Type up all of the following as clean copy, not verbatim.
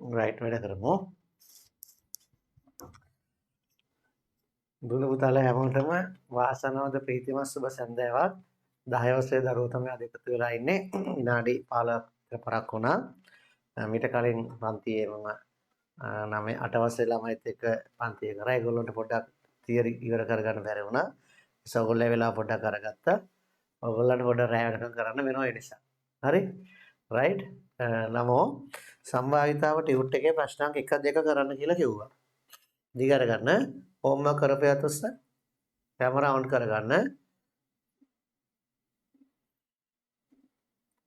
Right වැඩ කරමු. දුල පුතාලා හැමෝටම වාසනාවන්ත ප්‍රීතිමත් සුබ සන්ධ්‍යාවක්. 10 වසරේ දරුවෝ තමයි අද එකතු වෙලා ඉන්නේ. විනාඩි 15ක පරක් වුණා. මීට කලින් පන්තියේ මම 9 8 වසරේ ළමයිත් එක්ක පන්තිය කරා. ඒගොල්ලන්ට පොඩ්ඩක් තියරි ඉවර කරගන්න බැරි වුණා. ඒසම ඔයගොල්ලෝ වෙලාව පොඩ්ඩක් අරගත්තා. ඔයගොල්ලන්ට පොඩ්ඩක් රැ වෙනකම් කරන්න වෙනවා ඒ නිසා. හරි? රයිට්? නමෝ සම්භාවිතාව ටියුට් එකේ ප්‍රශ්නාංක 1 2 කරන්න කියලා කිව්වා. දිග අරගන්න. හෝම්වර්ක් කරපියත් උස්ස. කැමරා ඔන් කරගන්න.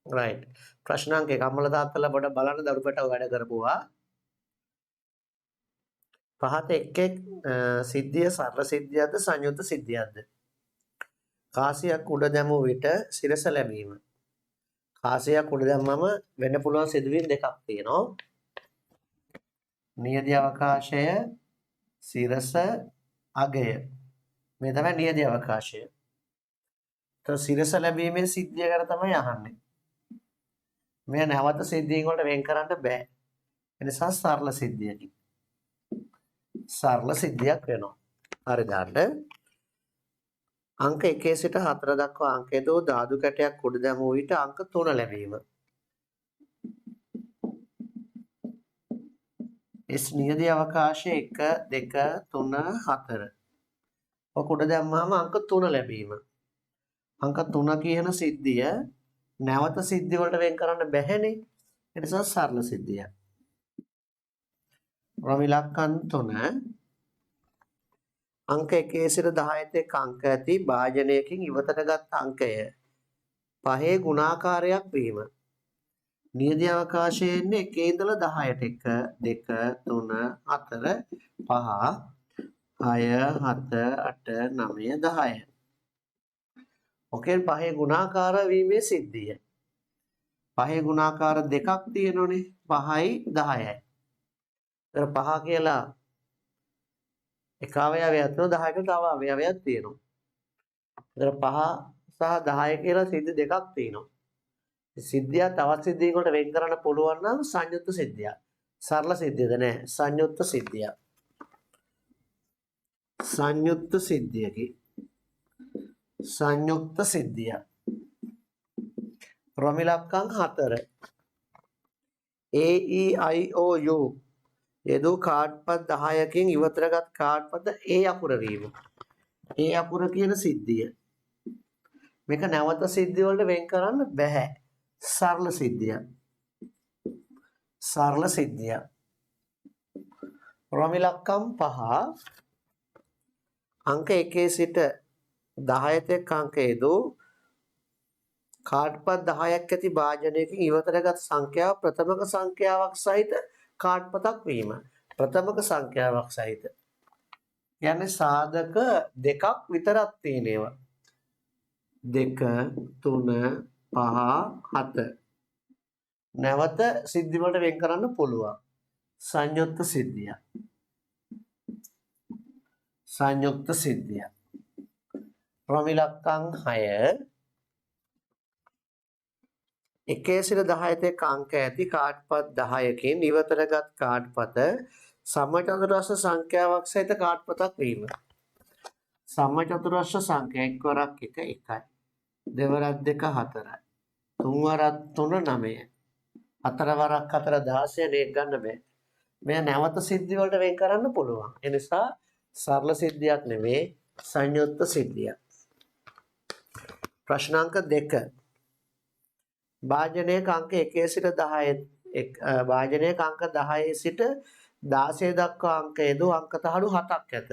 රයිට්. ප්‍රශ්නාංක 1 අම්මලා තාත්තලා පොඩ්ඩක් බලන්න දරුපට වැඩ කරපුවා. පහත එක් එක් සිද්ධිය සරල සිද්ධියක්ද සංයුක්ත සිද්ධියක්ද? කාසියක් උඩ දැමූ විට සිරස ලැබීම. කාසියක් උඩ දැම්මම වෙන්න පුළුවන් සිදුවීම් දෙකක් තියෙනවා. නියදී අවකාශය සිරස අගය. මේ තමයි නියදී අවකාශය. તો සිරස ලැබීමේ සිද්ධිය ගැන තමයි අහන්නේ. මේ නැවත සිද්ධීන් වලට වෙන් කරන්න බෑ. ඒ නිසා සරල සිද්ධියකින්. සරල සිද්ධියක් වෙනවා. හරි දාන්න. අංක 1 සිට 4 දක්වා අංකයේ දෝ ධාතු කැටයක් උඩ දැමූ විට අංක 3 ලැබීම. S නියදී අවකාශය 1 2 3 4. ඔක උඩ දැම්මම අංක 3 ලැබීම. අංක 3 කියන සිද්ධිය නැවත සිද්ධි වලට වෙන් කරන්න බැහැනේ. ඒ නිසා සරල සිද්ධියක්. රොමිලක්කන් 3 අංක 1 සිට 10 තෙක් අංක ඇති භාජනයකින් ඉවතටගත් අංකය 5 ගුණාකාරයක් වීම. නියදී අවකාශයේ ඉන්නේ 1 ඉඳලා 10ට 1 2 3 4 5 6 7 8 9 10. ඔකෙන් 5 ගුණාකාර වීමේ සිද්ධිය. 5 ගුණාකාර දෙකක් තියෙනෝනේ 5යි 10යි. ඒතර 5 කියලා එක අවයවයක් තියෙනවා 10ක තව අවයවයක් තියෙනවා. ඒතර 5 සහ 10 කියලා සිද්ධි දෙකක් තියෙනවා. සිද්ධිය තවත් සිද්ධියකට වලට වෙන් කරන්න පුළුවන් නම් සංයුක්ත සිද්ධියක්. සරල සිද්ධියද නෑ සංයුක්ත සිද්ධියක්. සංයුක්ත සිද්ධියකි. සංයුක්ත සිද්ධිය. රොමිලක්කම් 4. A E I O U යෙදූ කාඩ්පත් 10කින් ඉවතරගත් කාඩ්පත A අකුර වීම. A අකුර කියන සිද්ධිය. මේක නැවත සිද්ධිය වලට වෙන් කරන්න බෑ. සරල සිද්ධියක්. සරල සිද්ධියක්. රොමිලක්කම් 5 අංක 1 සිට 10 තෙක් අංකයේදෝ කාඩ්පත් 10ක් ඇති භාජනයකින් ඉවතරගත් සංඛ්‍යාව ප්‍රථමක සංඛ්‍යාවක් සහිත කාඩ්පතක් වීම. ප්‍රථමක සංඛ්‍යාවක් සහිත. කියන්නේ සාධක දෙකක් විතරක් තියෙනවා. 2 3 5 7. නැවත සිද්ධි වලට වෙන් කරන්න පුළුවන්. සංයුක්ත සිද්ධිය. සංයුක්ත සිද්ධිය. රොමිලක්කම් 6 1 සිට 10 තෙක් අංක ඇති කාඩ්පත් 10කින් ඉවතරගත් කාඩ්පත සමචතුරස්‍ර සංඛ්‍යාවක් සහිත කාඩ්පතක් වීම. සමචතුරස්‍ර සංඛ්‍යා එක් වරක් 1 1යි. දෙවරක් 2 4යි. තුන් වරක් 3 9යි. හතර වරක් 4 16 නේ ගන්න බෑ. මේ නැවත සිද්ධි වලට වෙන් කරන්න පුළුවන්. ඒ නිසා සරල සිද්ධියක් නෙමේ සංයුක්ත සිද්ධියක්. ප්‍රශ්නාංක 2 භාජනයක අංක 1 සිට 10 භාජනයක අංක 10 සිට 16 දක්වා අංකයේදෝ අංක තහඩු 7ක් ඇත.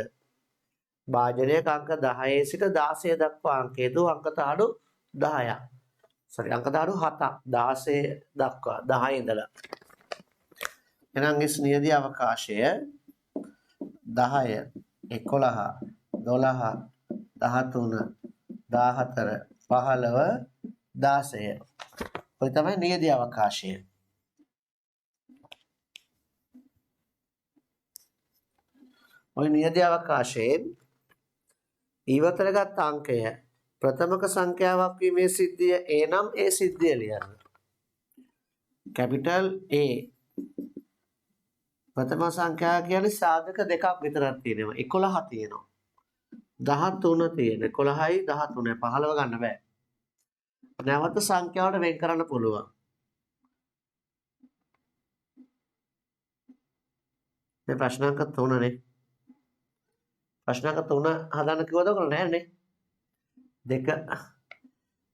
භාජනයක අංක 10 සිට 16 දක්වා අංකයේදෝ අංක තහඩු 10ක්. අංක තහඩු 7ක් 16 දක්වා 10 ඉඳලා. එහෙනම් S නියදී අවකාශය 10 11 12 13 14 15 16. ඔය තමයි නියදී අවකාශය. ඔය නියදී අවකාශයෙන් ඉවතරගත් අංකය ප්‍රථමක සංඛ්‍යාවක් වීමේ සිද්ධිය A නම් ඒ සිද්ධිය ලියන්න. Capital A. ප්‍රථම සංඛ්‍යාව කියන්නේ සාධක දෙකක් විතරක් තියෙනවා. 11 තියෙනවා. 13 තියෙන. 11යි 13යි 15 ගන්න බෑ. නැවත සංඛ්‍යාවට වෙන් කරන්න පුළුවන්. මේ ප්‍රශ්න අංක 3නේ. ප්‍රශ්න අංක 3 හදන්න කිව්වද ඔයගොල්ලෝ නෑනේ. දෙක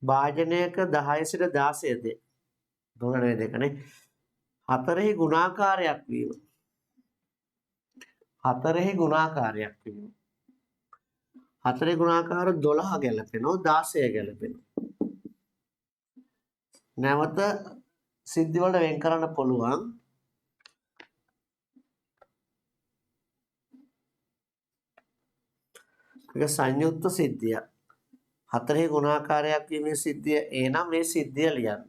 භාජනයක 10 සිට 16 ද 3 නෙවෙයි දෙකනේ. 4හි ගුණාකාරයක් වීම. 4හි ගුණාකාරයක් වීම. 4 ගුණාකාර 12 ගැලපෙනවා 16 ගැලපෙනවා. නැවත සිද්ධි වලට වෙන් කරන්න පුළුවන්. ඒක සංයුක්ත සිද්ධිය. 4 ගුණාකාරයක් වීමේ සිද්ධිය A නම් මේ සිද්ධිය ලියන්න.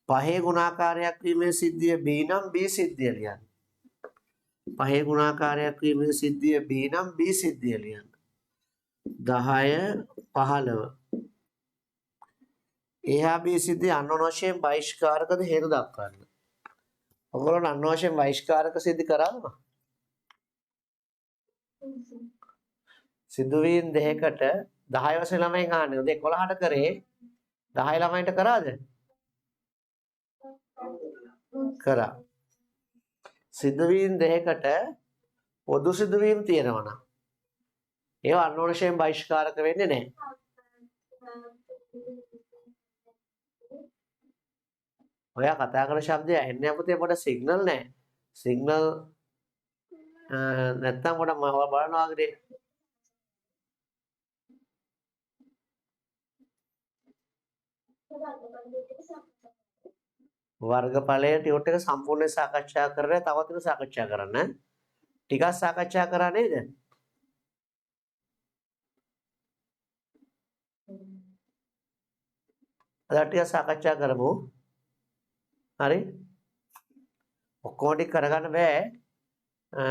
5 ගුණාකාරයක් වීමේ සිද්ධිය B නම් B සිද්ධිය ලියන්න. 5 ගුණාකාරයක් වීමේ සිද්ධිය B නම් B සිද්ධිය ලියන්න. 10 15 එහා B සිද්ධිය අන්වන වශයෙන් බහිෂ්කාරකද හේතු දක්වන්න. ඔයගොල්ලෝ අන්වන වශයෙන් බහිෂ්කාරක සිද්ධි කරාද? සිදුවීම් දෙකකට 10 වසරේ ළමයින් ආන්නේ. උදේ 11ට කරේ 10 ළමයින්ට කරාද? කරා. සිදුවීම් දෙකකට පොදු සිදුවීම් තියෙනවා නම් ඒවා අන්වන වශයෙන් බහිෂ්කාරක වෙන්නේ නැහැ. ඔයා කතා කරන શબ્දය ඇහෙන්නේ අපතේ පොඩ සිග්නල් නැහැ. සිග්නල් නැත්තම් පොඩ මම බලනවා වගේ වර්ගඵලයේ ටියුට් එක සම්පූර්ණයෙන් සාකච්ඡා කරලා තව ටික සාකච්ඡා කරන්න. ටිකක් සාකච්ඡා කරා නේද? අද ටික සාකච්ඡා කරමු. හරි? ඔක්කොම ටික කරගන්න බෑ.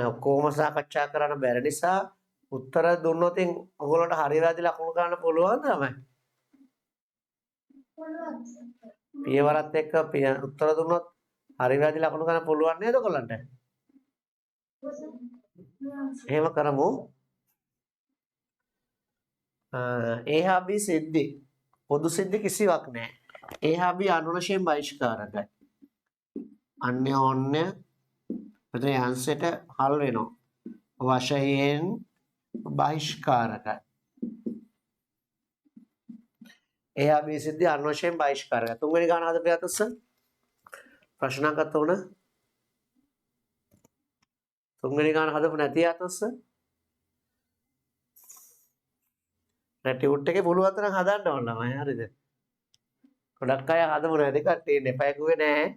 ඔක්කොම සාකච්ඡා කරන්න බැරි නිසා උත්තර දුන්නොත් ඔයගොල්ලන්ට හරි වැරදි ලකුණු ගන්න පුළුවන් තමයි. පියවරත් එක්ක උත්තර දුන්නොත් හරි වැරදි ලකුණු ගන්න පුළුවන් නේද ඔයගොල්ලන්ට? එහෙම කරමු. A හා B සිද්ධි පොදු සිද්ධි කිසිවක් නැහැ. A හා B අනුරශයෙන් බහිෂ්කාරකයි. අන්‍යෝන්‍ය මෙතන යන්සෙට හල් වෙනවා. වශයෙන් බහිෂ්කාරකයි. A හා B සිද්ධි අනුරශයෙන් බහිෂ්කාරකයි. තුන්වෙනි ගාන හදපු යතස්ස ප්‍රශ්න අංක 3. තුන්වෙනි ගාන හදපු නැති යතස්ස ටියුට් එකේ පුළුවන් තරම් හදන්න ඕන ළමයි. හරිද? ගොඩක් අය හදමු නැති කට්ටිය ඉන්නේ. එපා කිව්වේ නෑ.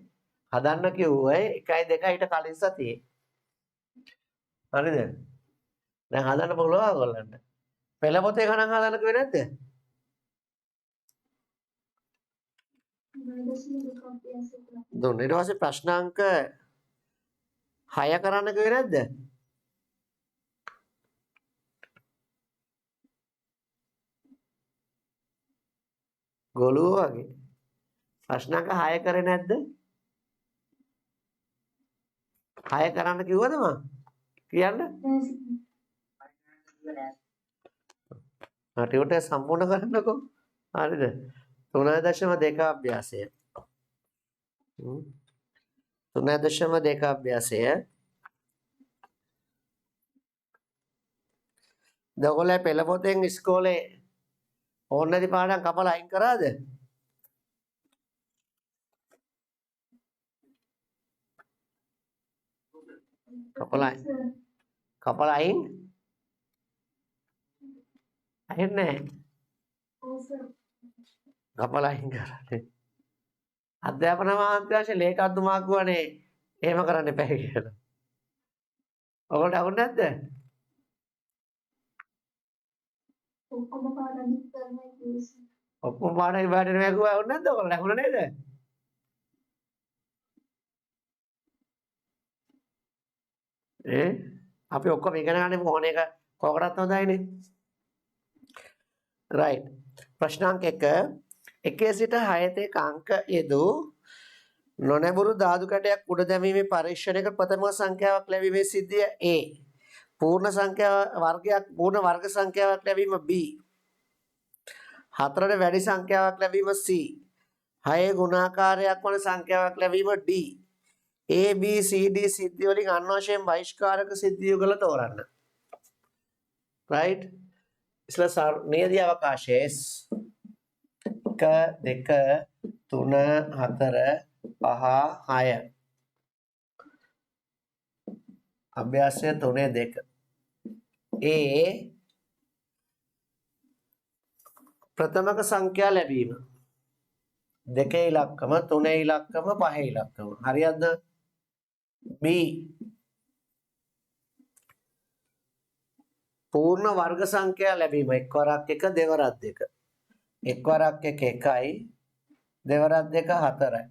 හදන්න කිව්වයි 1 2 ඊට කලින් සතියේ. හරිද? දැන් හදන්න පුළුවන් ඔයගොල්ලන්ට. පෙළ පොතේ ගණන් හදන්න කිව්වේ නැද්ද? දුන්න. ඊට පස්සේ ප්‍රශ්නාංක 6 කරන්න කිව්වේ නැද්ද? ගොළුෝ වගේ. ප්‍රශ්නාංක 6 කරේ නැද්ද? 6 කරන්න කිව්වද මම? කියන්න. ටියුට් එක සම්පූර්ණ කරන්නකෝ. හරිද? 3.2 අභ්‍යාසය. 3.2 අභ්‍යාසය. දොගොල්ලෝ පෙළ පොතෙන් ඉස්කෝලේ ඕන නැති පාඩම් කපලා අයින් කරාද? කපලා අයින් නැහැ. කපලා අයින් කරන්නේ. අධ්‍යාපන අමාත්‍යාංශ ලේකම්තුමා කියවනේ එහෙම කරන්න එපා කියලා. ඔයගොල්ලෝ අහුන්නේ නැද්ද? ඔක්කොම පාඩම් ඉවරට නෙවෙයි අහුන්නේ නැද්ද ඔයගොල්ලෝ? අහුණා නේද? අපි ඔක්කොම ඉගෙන ගන්න ඕන එක කොකටත් හොඳයිනේ. right. ප්‍රශ්නාංක 1 සිට 6 තෙක් අංක යෙදූ නොනැඹුරු ධාතු කැටයක් උඩ දැමීමේ පරීක්ෂණයක ප්‍රථම සංඛ්‍යාවක් ලැබීමේ සිද්ධිය A. පූර්ණ වර්ග සංඛ්‍යාවක් ලැබීම B. 4ට වැඩි සංඛ්‍යාවක් ලැබීම C. 6 ගුණාකාරයක් වන සංඛ්‍යාවක් ලැබීම D. A B C D සිද්ධි වලින් අන්වශයෙන් බහිෂ්කාරක සිද්ධි යුගල තෝරන්න. right. ඉස්ලා නේද අවකාශයේ 1 2 3 4 5 6 අභ්‍යාසය 3.2 A ප්‍රථමක සංඛ්‍යා ලැබීම 2 ඉලක්කම 3 ඉලක්කම 5 ඉලක්කම හරියක්ද B පූර්ණ වර්ග සංඛ්‍යා ලැබීම 1 වරක් 1 දෙවරක් 2 1 වරක් 1 1යි දෙවරක් 2 4යි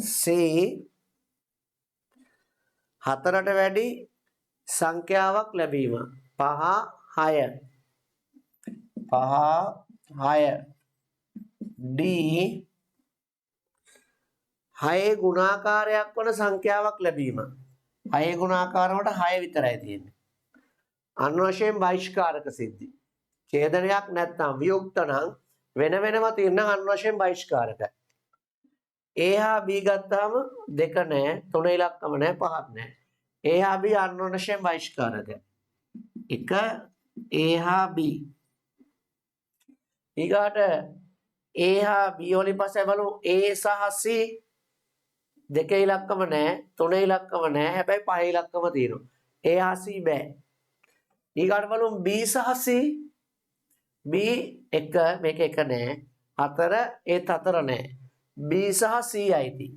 C 4ට වැඩි සංඛ්‍යාවක් ලැබීම 5 6 D 6 ගුණාකාරයක් වන සංඛ්‍යාවක් ලැබීම 6 ගුණාකාර වලට 6 විතරයි තියෙන්නේ අන්න වශයෙන් බහිෂ්කාරක සිද්ධි ඡේදනයක් නැත්නම් වියුක්ත නම් වෙන වෙනම තියෙන අන්න වශයෙන් බහිෂ්කාරකයි A හා B ගත්තාම 2 නැහැ 3 ඉලක්කම නැහැ 5ක් නැහැ A හා B අන්න වශයෙන් බහිෂ්කාරකයි 1 A හා B ඊගාට A හා B වලින් පස්සේ බලමු A සහ C 2 ඉලක්කම නැහැ 3 ඉලක්කම නැහැ හැබැයි 5 ඉලක්කම තියෙනවා A හා C බෑ ඊගාට බලමු B සහ C B 1 මේක 1 නැහැ 4 ඒත් 4 නැහැ B සහ C අයිති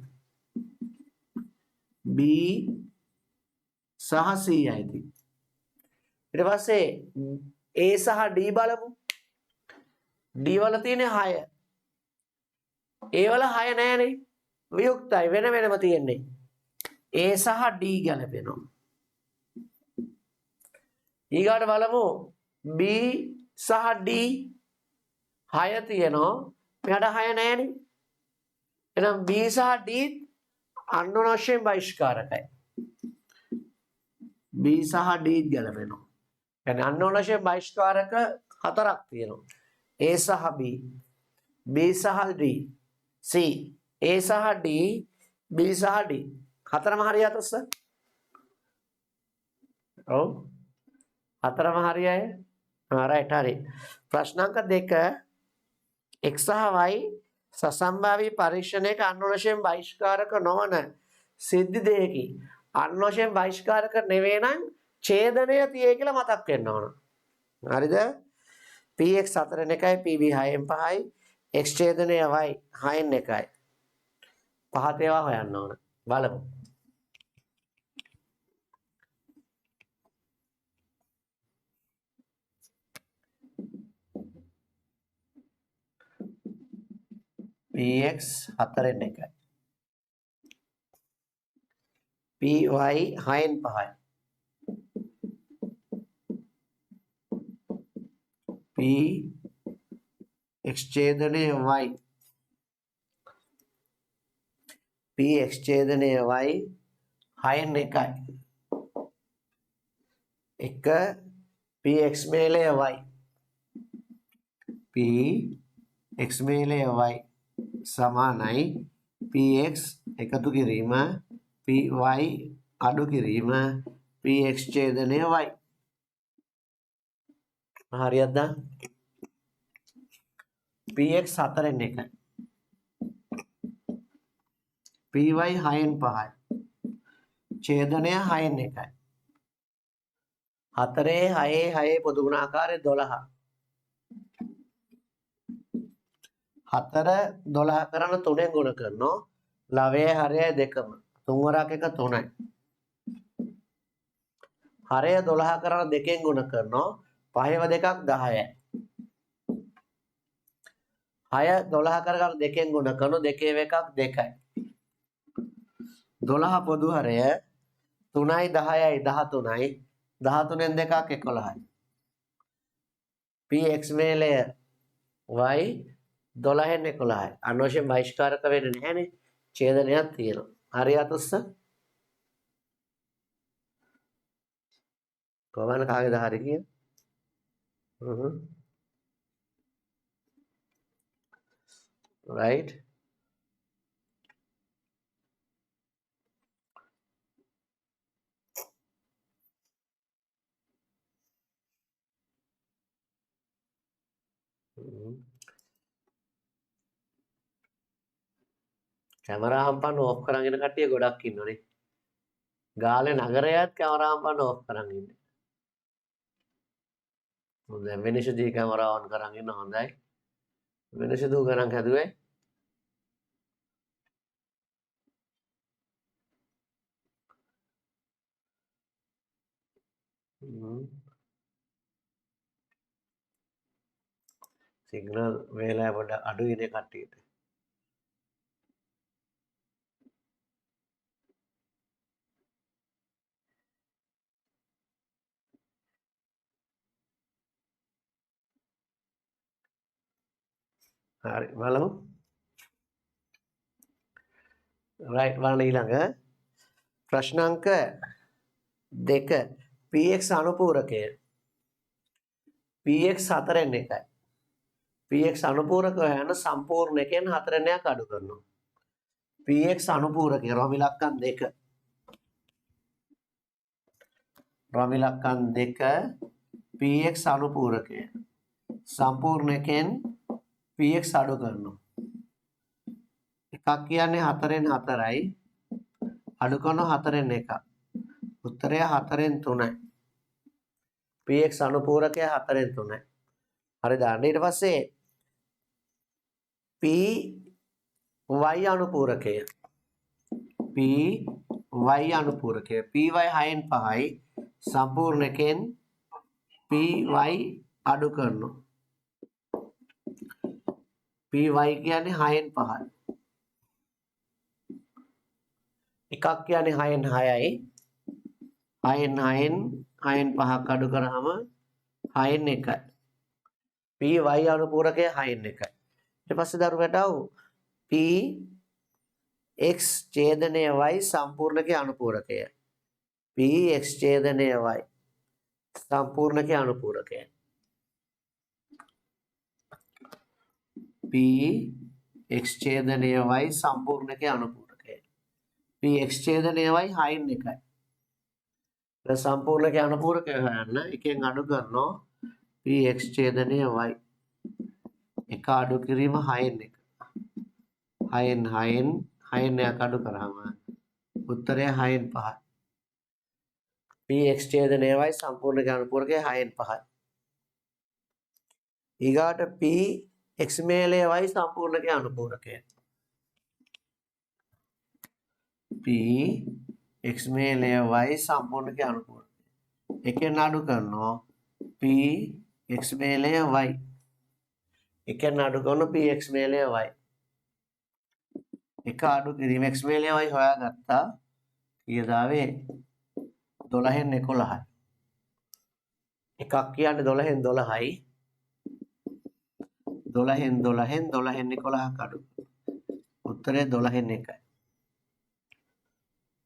B සහ C අයිති ඊට පස්සේ A සහ D බලමු D වල තියෙන 6 A වල 6 නැහැනේ වියුක්තයි වෙන වෙනම තියෙන්නේ A සහ D ගැලපෙනවා ඊගාට බලමු B සහ D 6 තියෙනවා මෙයාට 6 නැහැනේ එහෙනම් B සහ D අන්වශයෙන් බහිෂ්කාරකයි B සහ D ගැලපෙනවා يعني අන්වශයෙන් බහිෂ්කාරක 4ක් තියෙනවා A සහ B B සහ D C A සහ D B සහ D හතරම හරියට ඔස්ස ඔව් හතරම හරියයි right හරි ප්‍රශ්නාංක 2 x සහ y සසම්භාවී පරීක්ෂණයක අන්වශයෙන් බහිෂ්කාරක නොවන සිද්ධි දෙකකි අන්වශයෙන් බහිෂ්කාරක නෙවෙයි නම් ඡේදනය තියේ කියලා මතක් වෙන්න ඕන හරිද px 4න් 1යි pb 6න් 5යි x ඡේදනය y 6න් 1යි පහත ඒවා හොයන්න ඕන බලමු px 4න් 1යි py 6න් 5යි p x ඡේදනය y p x ඡේදනය y 6න් 1යි 1 px මේලය y p x මේලය y සමානයි px එකතු කිරීම py අඩු කිරීම px ඡේදනය y හරියක්ද px 4න් 1යි py 6න් 5යි ඡේදනය 6න් 1යි 4 6 6 පොදු ගුණාකාරය 12 4 12 කරන 3ෙන් ගුණ කරනවා 9 හරයයි දෙකම 3 වරක් 1 3යි හරය 12 කරන 2ෙන් ගුණ කරනවා 5ව 2ක් 10යි 6 12 කරගෙන 2ෙන් ගුණ කරනවා 2ව 1ක් 2යි 12 පොදු හරය 3යි 10යි 13යි 13න් 2ක් 11යි px මේලය y 12න් 11යි. අනවශ්‍ය බහිෂ්කාරක වෙන්නේ නැහැනේ. ඡේදනයක් තියෙනවා. හරි අතස්ස. කොහොමද කාගේද හරි කිය? right. කැමරා හම්පන්න ඕෆ් කරන් ඉන්න කට්ටිය ගොඩක් ඉන්නෝනේ. ගාලේ නගරයත් කැමරා හම්පන්න ඕෆ් කරන් ඉන්නේ. දැන් වෙනසදී කැමරා ඔන් කරන් ඉන්න හොඳයි. වෙනසදු ගණන් හැදුවේ. සිග්නල් වේලා පොඩ්ඩක් අඩුයිනේ කට්ටියට. හරි බලමු. right බලන්න ඊළඟ ප්‍රශ්න අංක 2 px අනුපූරකය px 4න් 1යි. px අනුපූරක යන සම්පූර්ණ එකෙන් 4න් 1ක් අඩු කරනවා. px අනුපූරකය රෝම ඉලක්කම් 2 රෝම ඉලක්කම් 2 px අනුපූරකය සම්පූර්ණ එකෙන් px අඩු කරනවා. එකක් කියන්නේ 4න් 4යි අඩු කරනවා 4න් 1ක්. උත්තරය 4න් 3යි. px අනුපූරකය 4න් 3යි. හරි දාන්න. ඊට පස්සේ py අනුපූරකය py අනුපූරකය py 6න් 5යි සම්පූර්ණ එකෙන් py අඩු කරනවා. py කියන්නේ 6න් 5යි. එකක් කියන්නේ 6න් 6යි 6න් 5ක් අඩු කරාම 6න් 1යි. py අනුපූරකය 6න් 1යි. ඊට පස්සේ දරුවටව px ඡේදනය y සම්පූර්ණකයේ අනුපූරකය px ඡේදනය y සම්පූර්ණකයේ අනුපූරකය px ඡේදනය y සම්පූර්ණකයේ අනුපූරකය px ඡේදනය y 6න් 1යි. දැන් සම්පූර්ණකයේ අනුපූරකය හොයන්න එකෙන් අඩු කරනවා px ඡේදනය y එක අඩු කිරීම 6න් 1 6න් 1ක් අඩු කරාම උත්තරය 6න් 5යි. px ඡේදනය y සම්පූර්ණකයේ අනුපූරකය 6න් 5යි. ඊගාට px මේලය y සම්පූර්ණකයේ අනුපූරකය px මේලය y සම්පූර්ණකයේ අනුපූරකය එකෙන් අඩු කරනවා px මේලය y එකෙන් අඩු කරනවා px මේලය y එක අඩු කිරීම x මේලය y හොයාගත්තා. කීයදාවේ 12න් 11යි. එකක් කියන්නේ 12න් 12යි 12න් 11ක් අඩු. උත්තරය 12න් 1යි.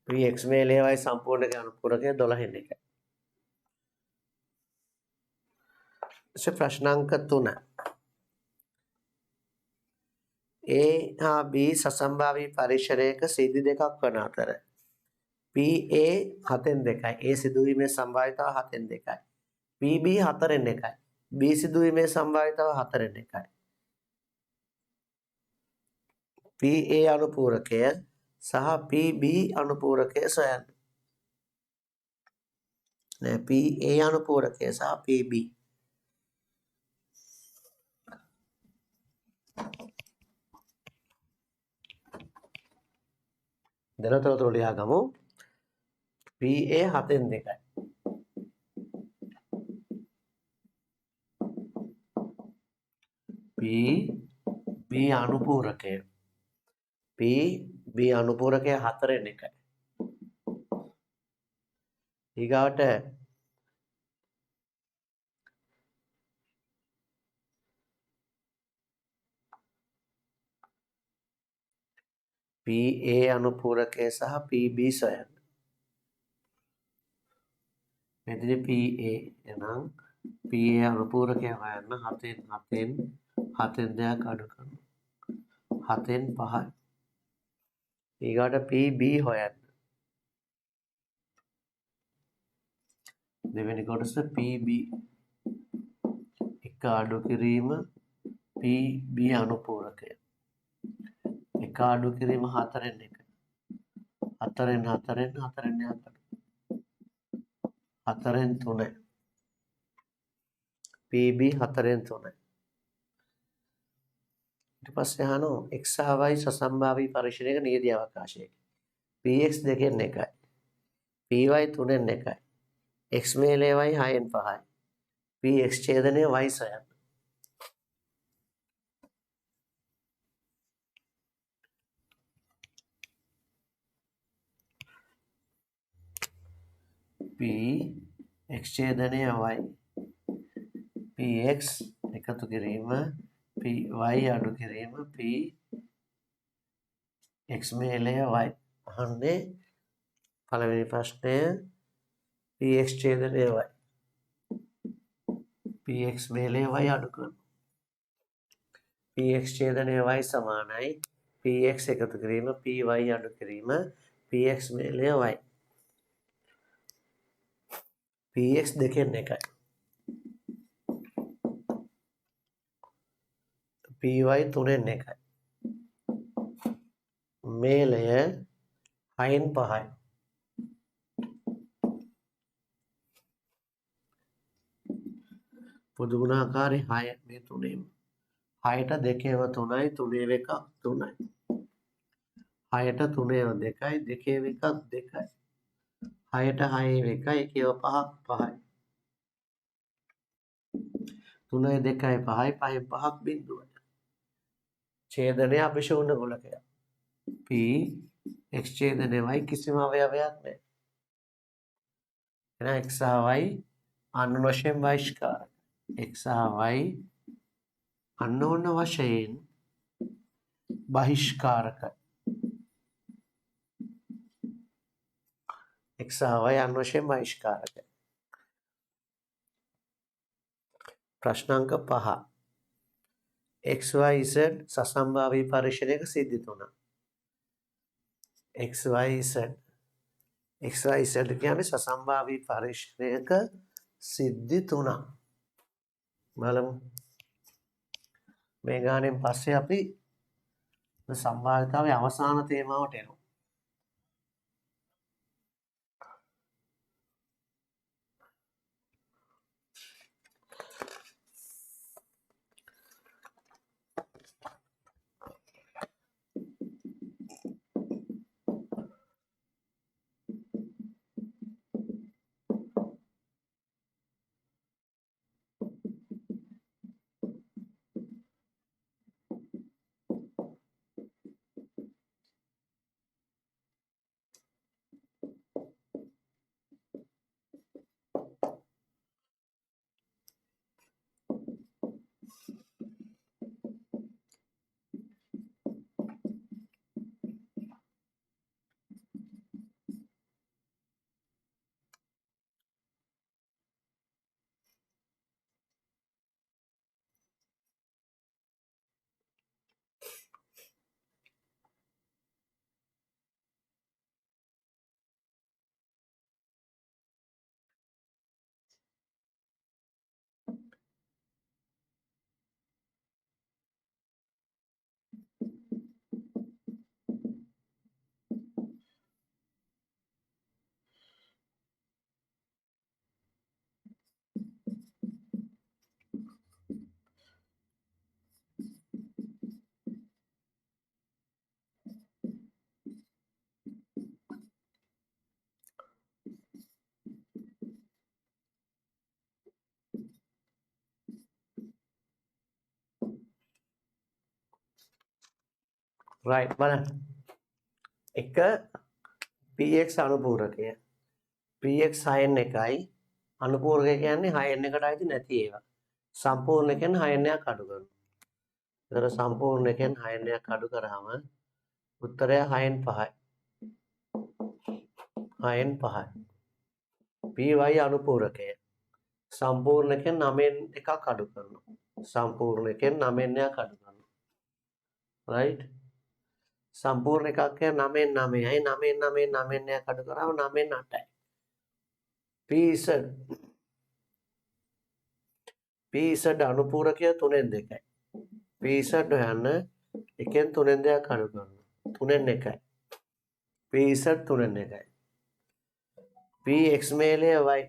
px මේලය y සම්පූර්ණකයේ අනුපූරකය 12න් 1යි. ප්‍රශ්න අංක 3 A හා B සසම්භාවී පරීක්ෂණයක සිද්ධි දෙකක් වන අතර PA 7න් 2යි. A සිදුවීමේ සම්භාවිතාව 7න් 2යි. PB 4න් 1යි. B සිදුවීමේ සම්භාවිතාව 4න් 1යි. PA අනුපූරකය සහ PB අනුපූරකය සොයන්න. නෑ PA අනුපූරකය සහ PB දෙනතොරතුරු ලියා ගමු. PA 7න් 2යි. PB අනුපූරකය PB අනුපූරකය 4න් 1යි. ඊගාවට PA අනුපූරකය සහ PB සොයන්න. මෙතන PA එනම් PA අනුපූරකය හොයන්න 7න් දෙයක් අඩු කරනවා. 7න් 5යි. ඊගාට PB හොයන්න. දෙවෙනි කොටස PB එක අඩු කිරීම PB අනුපූරකය. එක අඩු කිරීම 4න් 1. 4න් 4න් 4න් 4න් 3. PB 4න් 3. ඊට පස්සේ අහනවා x සහ y සසම්භාවී පරිශ්‍රණයක නියදී අවකාශයක. px 2න් 1යි. py 3න් 1යි. x මේලය y 6න් 5යි. px ඡේදනය y සොයන්න. p x ඡේදනය y px එකතු කිරීම py අඩු කිරීම p x මේලය y. අහන්නේ පළවෙනි ප්‍රශ්නය px ඡේදනය y. px මේලය y අඩු කරනවා. px ඡේදනය y සමානයි px එකතු කිරීම py අඩු කිරීම px මේලය y. px 2න් 1යි. py 3න් 1යි. මේලය 6න් 5යි. පොදු ගුණාකාරය 6 මේ තුනේම. 6ට 2ව 3යි 3ව 1ක් 3යි. 6ට 3ව 2යි 2ව 1ක් 2යි. 6ට 6ව 1යි 1ව 5ක් 5යි. 3යි 2යි 5යි 5න් 5ක් බිඳුවයි. ඡේදනය අභිශූන්‍ය ගොලකයක්. p x ඡේදනය y කිසිම අවයවයක් නැහැ. එහෙනම් x සහ y අනුන වශයෙන් බහිෂ්කාරක. x සහ y අනුන වශයෙන් බහිෂ්කාරකයි. x සහ y අනුන වශයෙන් බහිෂ්කාරකයි. ප්‍රශ්න අංක 5. XYZ සසම්භාවී පරිශ්‍රණයක සිද්ධි තුනක්. XYZ කියන්නේ සසම්භාවී පරිශ්‍රණයක සිද්ධි තුනක්. බලමු. මේ ගානෙන් පස්සේ අපි සම්භාවිතාවේ අවසාන තේමාවට එනවා. right බලන්න. එක px අනුපූරකය. px 6න් 1යි. අනුපූරකය කියන්නේ 6න් 1ට අයිති නැති ඒවා. සම්පූර්ණ කියන්නේ 6න් 1ක් අඩු කරනවා. ඒතර සම්පූර්ණ කියන්නේ 6න් 1ක් අඩු කරාම උත්තරය 6න් 5යි. 6න් 5යි. PY අනුපූරකය. සම්පූර්ණකෙන් 9න් එකක් අඩු කරනවා. සම්පූර්ණකෙන් 9න් එකක් අඩු කරනවා. right? සම්පූර්ණ එකක් කියන්නේ 9න් 9යි. 9න් 9න් 9න් එකක් අඩු කරාම 9න් 8යි. PZ අනුපූරකය 3න් 2යි. PZ හොයන්න එකෙන් 3න් 2ක් අඩු කරනවා. 3න් 1යි. PZ 3න් 1යි. PX මේලය Y.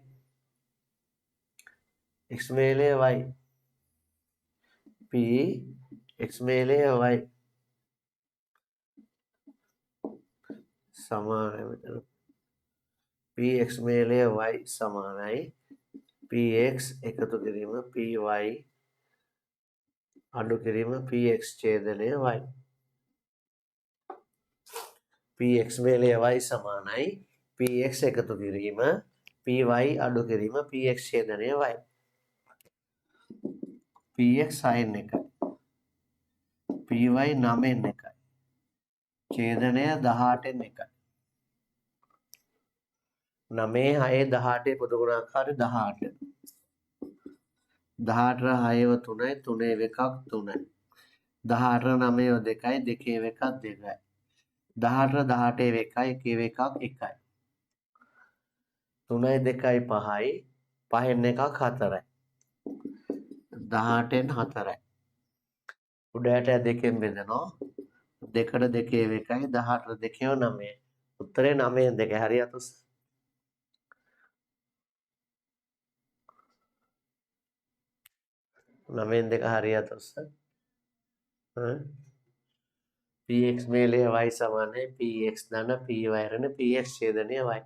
X මේලය Y. PX මේලය Y. සමානයි මෙතන. PX මේලය Y සමානයි. PX එකතු කිරීම PY අඩු කිරීම PX ඡේදනය Y. PX මේලය Y සමානයි. PX එකතු කිරීම PY අඩු කිරීම PX ඡේදනය Y. PX 6න් 1යි. PY 9න් 1යි. ඡේදනය 18න් 1යි. 9 6 18 පොදු ගුණාකාරය 18. 18 6 3යි 3 එකක් 3යි. 18 9 2යි 2 එකක් 2යි. 18 18 එකයි 1 එකක් 1යි. 3යි 2යි 5යි 5න් එකක් 4යි. 18න් 4යි. උඩට 2කින් බෙදනවා. 2ට 2 එකයි 18 2 9. උත්තරේ 9න් 2. හරියට උස්. 9න් 2 හරියට උස්. PX මේලය Y සමානයි PX ධන PY ඍණ PX ඡේදනය Y.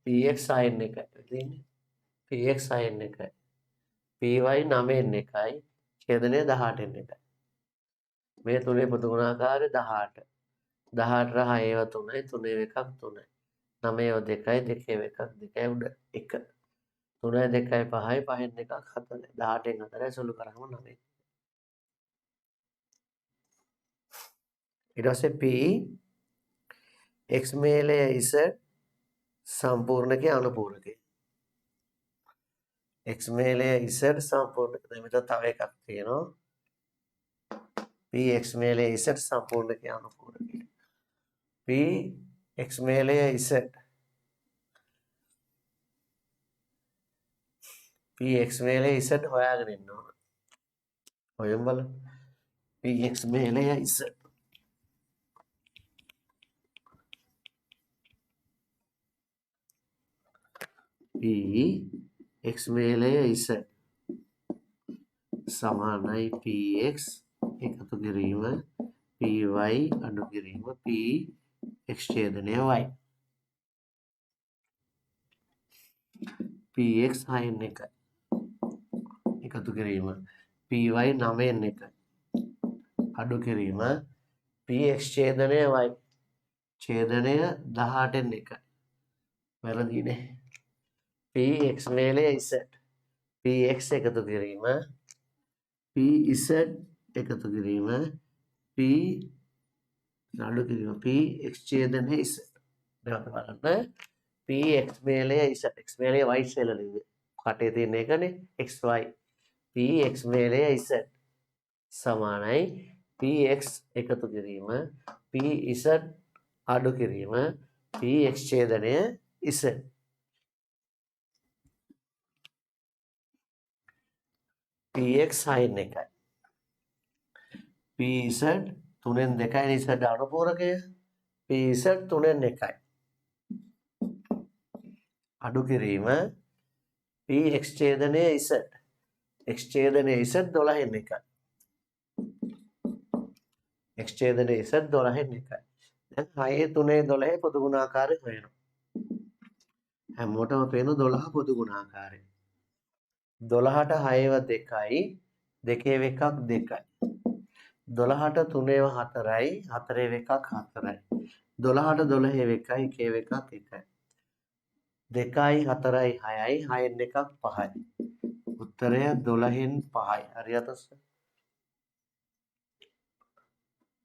PX 6න් 1යි. තියෙන්නේ. PX 6න් 1යි. PY 9න් 1යි. ඡේදනය 18න් 1යි. මේ තුනේ පොදු ගුණාකාරය 18. 18 6 3යි 3 එකක් 3යි. 9 2යි 2 එකක් 2යි උඩ 1. 3යි 2යි 5යි 5න් එකක් 4යි. 18න් 4යි සුළු කරාම 9. ඊට පස්සේ P X මේලය Z සම්පූර්ණකයේ අනුපූරකය. X මේලය Z සම්පූර්ණක. දැන් මෙතන තව එකක් තියෙනවා. P X මේලය Z සම්පූර්ණකයේ අනුපූරකය. P X මේලය Z P X මේලය Z හොයාගෙන ඉන්න ඕන. හොයමු බලන්න. P X මේලය Z P X මේලය Z සමානයි PX එකතු කිරීම PY අඩු කිරීම PX ඡේදනය Y. PX 6න් 1යි. එකතු කිරීම PY 9න් 1යි. අඩු කිරීම PX ඡේදනය Y. ඡේදනය 18න් 1යි. වැරදිනේ. PX මේලය Z. PX එකතු කිරීම PZ එකතු කිරීම P අඩු කිරීම PX ඡේදනය Z. නැවත බලන්න. PX මේලය Z. X මේලය Y කියලා ලිව්වේ. කටේ තියෙන එකනේ XY. PX මේලය Z සමානයි PX එකතු කිරීම PZ අඩු කිරීම PX ඡේදනය Z. PX 6න් 1යි. PZ 3න් 2යි Z අනුපූරකය. PZ 3න් 1යි. අඩු කිරීම PX ඡේදනය Z. X ඡේදනය Z 12න් 1යි. X ඡේදනය Z 12න් 1යි. දැන් 6 3 12 පොදු ගුණාකාරය හොයනවා. හැමෝටම පේන 12 පොදු ගුණාකාරය. 12ට 6 2යි 2 එකක් 2යි. 12ට 3 4යි 4 එකක් 4යි. 12ට 12 එකයි 1 එකක් 1යි. 2යි 4යි 6යි 6න් එකක් 5යි. උත්තරය 12න් 5යි. හරියට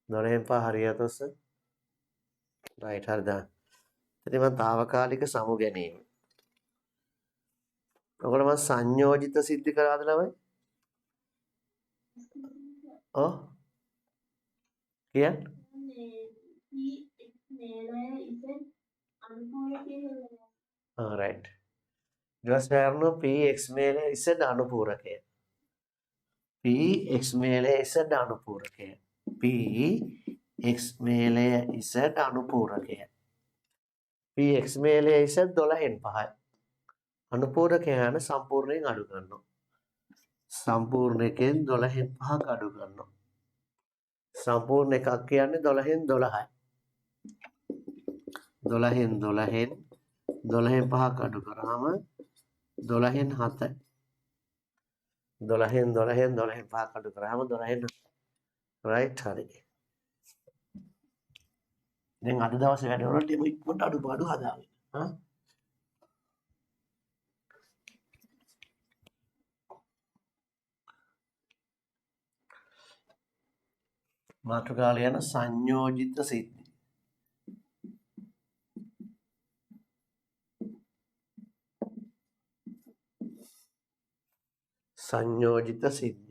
12න් 5 හරියට ඔස්ස. රයිට් හරිද? ඉතින් මම తాවකාලික සමු ගැනීම. ඔකට මම සංයෝජිත සිද්ධි කරාද ළමයි? ඔව්. කියන්න. රයිට්. ඊට පස්සේ ආරණු px මේලේ z අනුපූරකය. px මේලේ z අනුපූරකය. px මේලේ z අනුපූරකය. px මේලේ z 12න් 5යි. අනුපූරකය යන සම්පූර්ණයෙන් අඩු කරනවා. සම්පූර්ණයෙන් 12න් 5ක් අඩු කරනවා. සම්පූර්ණ එකක් කියන්නේ 12න් 12යි. 12න් 5ක් අඩු කරාම 12න් 7යි. 12න් 5ක් අඩු කරාම 12න් රයිට් හරි. දැන් අද දවසේ වැඩ වලට මේ ඉක්මනට අඩුපාඩු හදාගන්න. හා මාතෘකාව යන සංයෝජිත සිද්ධි. සංයෝජිත සිද්ධි.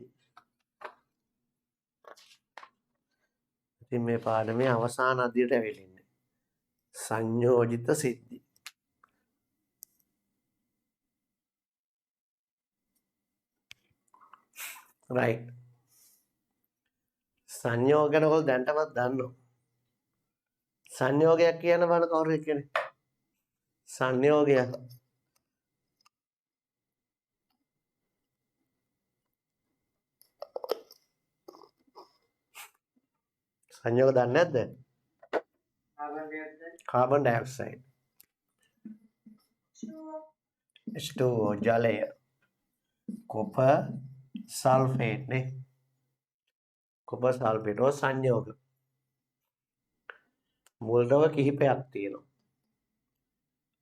ඉතින් මේ පාඩමේ අවසාන අදියට ඇවිල්ලා සංයෝජිත සිද්ධි. right සංයෝග ගැන ඔයගොල්ලෝ දැන්ටමත් දන්නවා. සංයෝගයක් කියන බණ කවුරු කියන්නේ? සංයෝගයක්. සංයෝග දන්නේ නැද්ද? Carbon dioxide. H2O ජලය. කොපර් සල්ෆේට් නේ. කොපර් සල්ෆේට් ඔය සංයෝග. මුල් ද්‍රව කිහිපයක් තියෙනවා.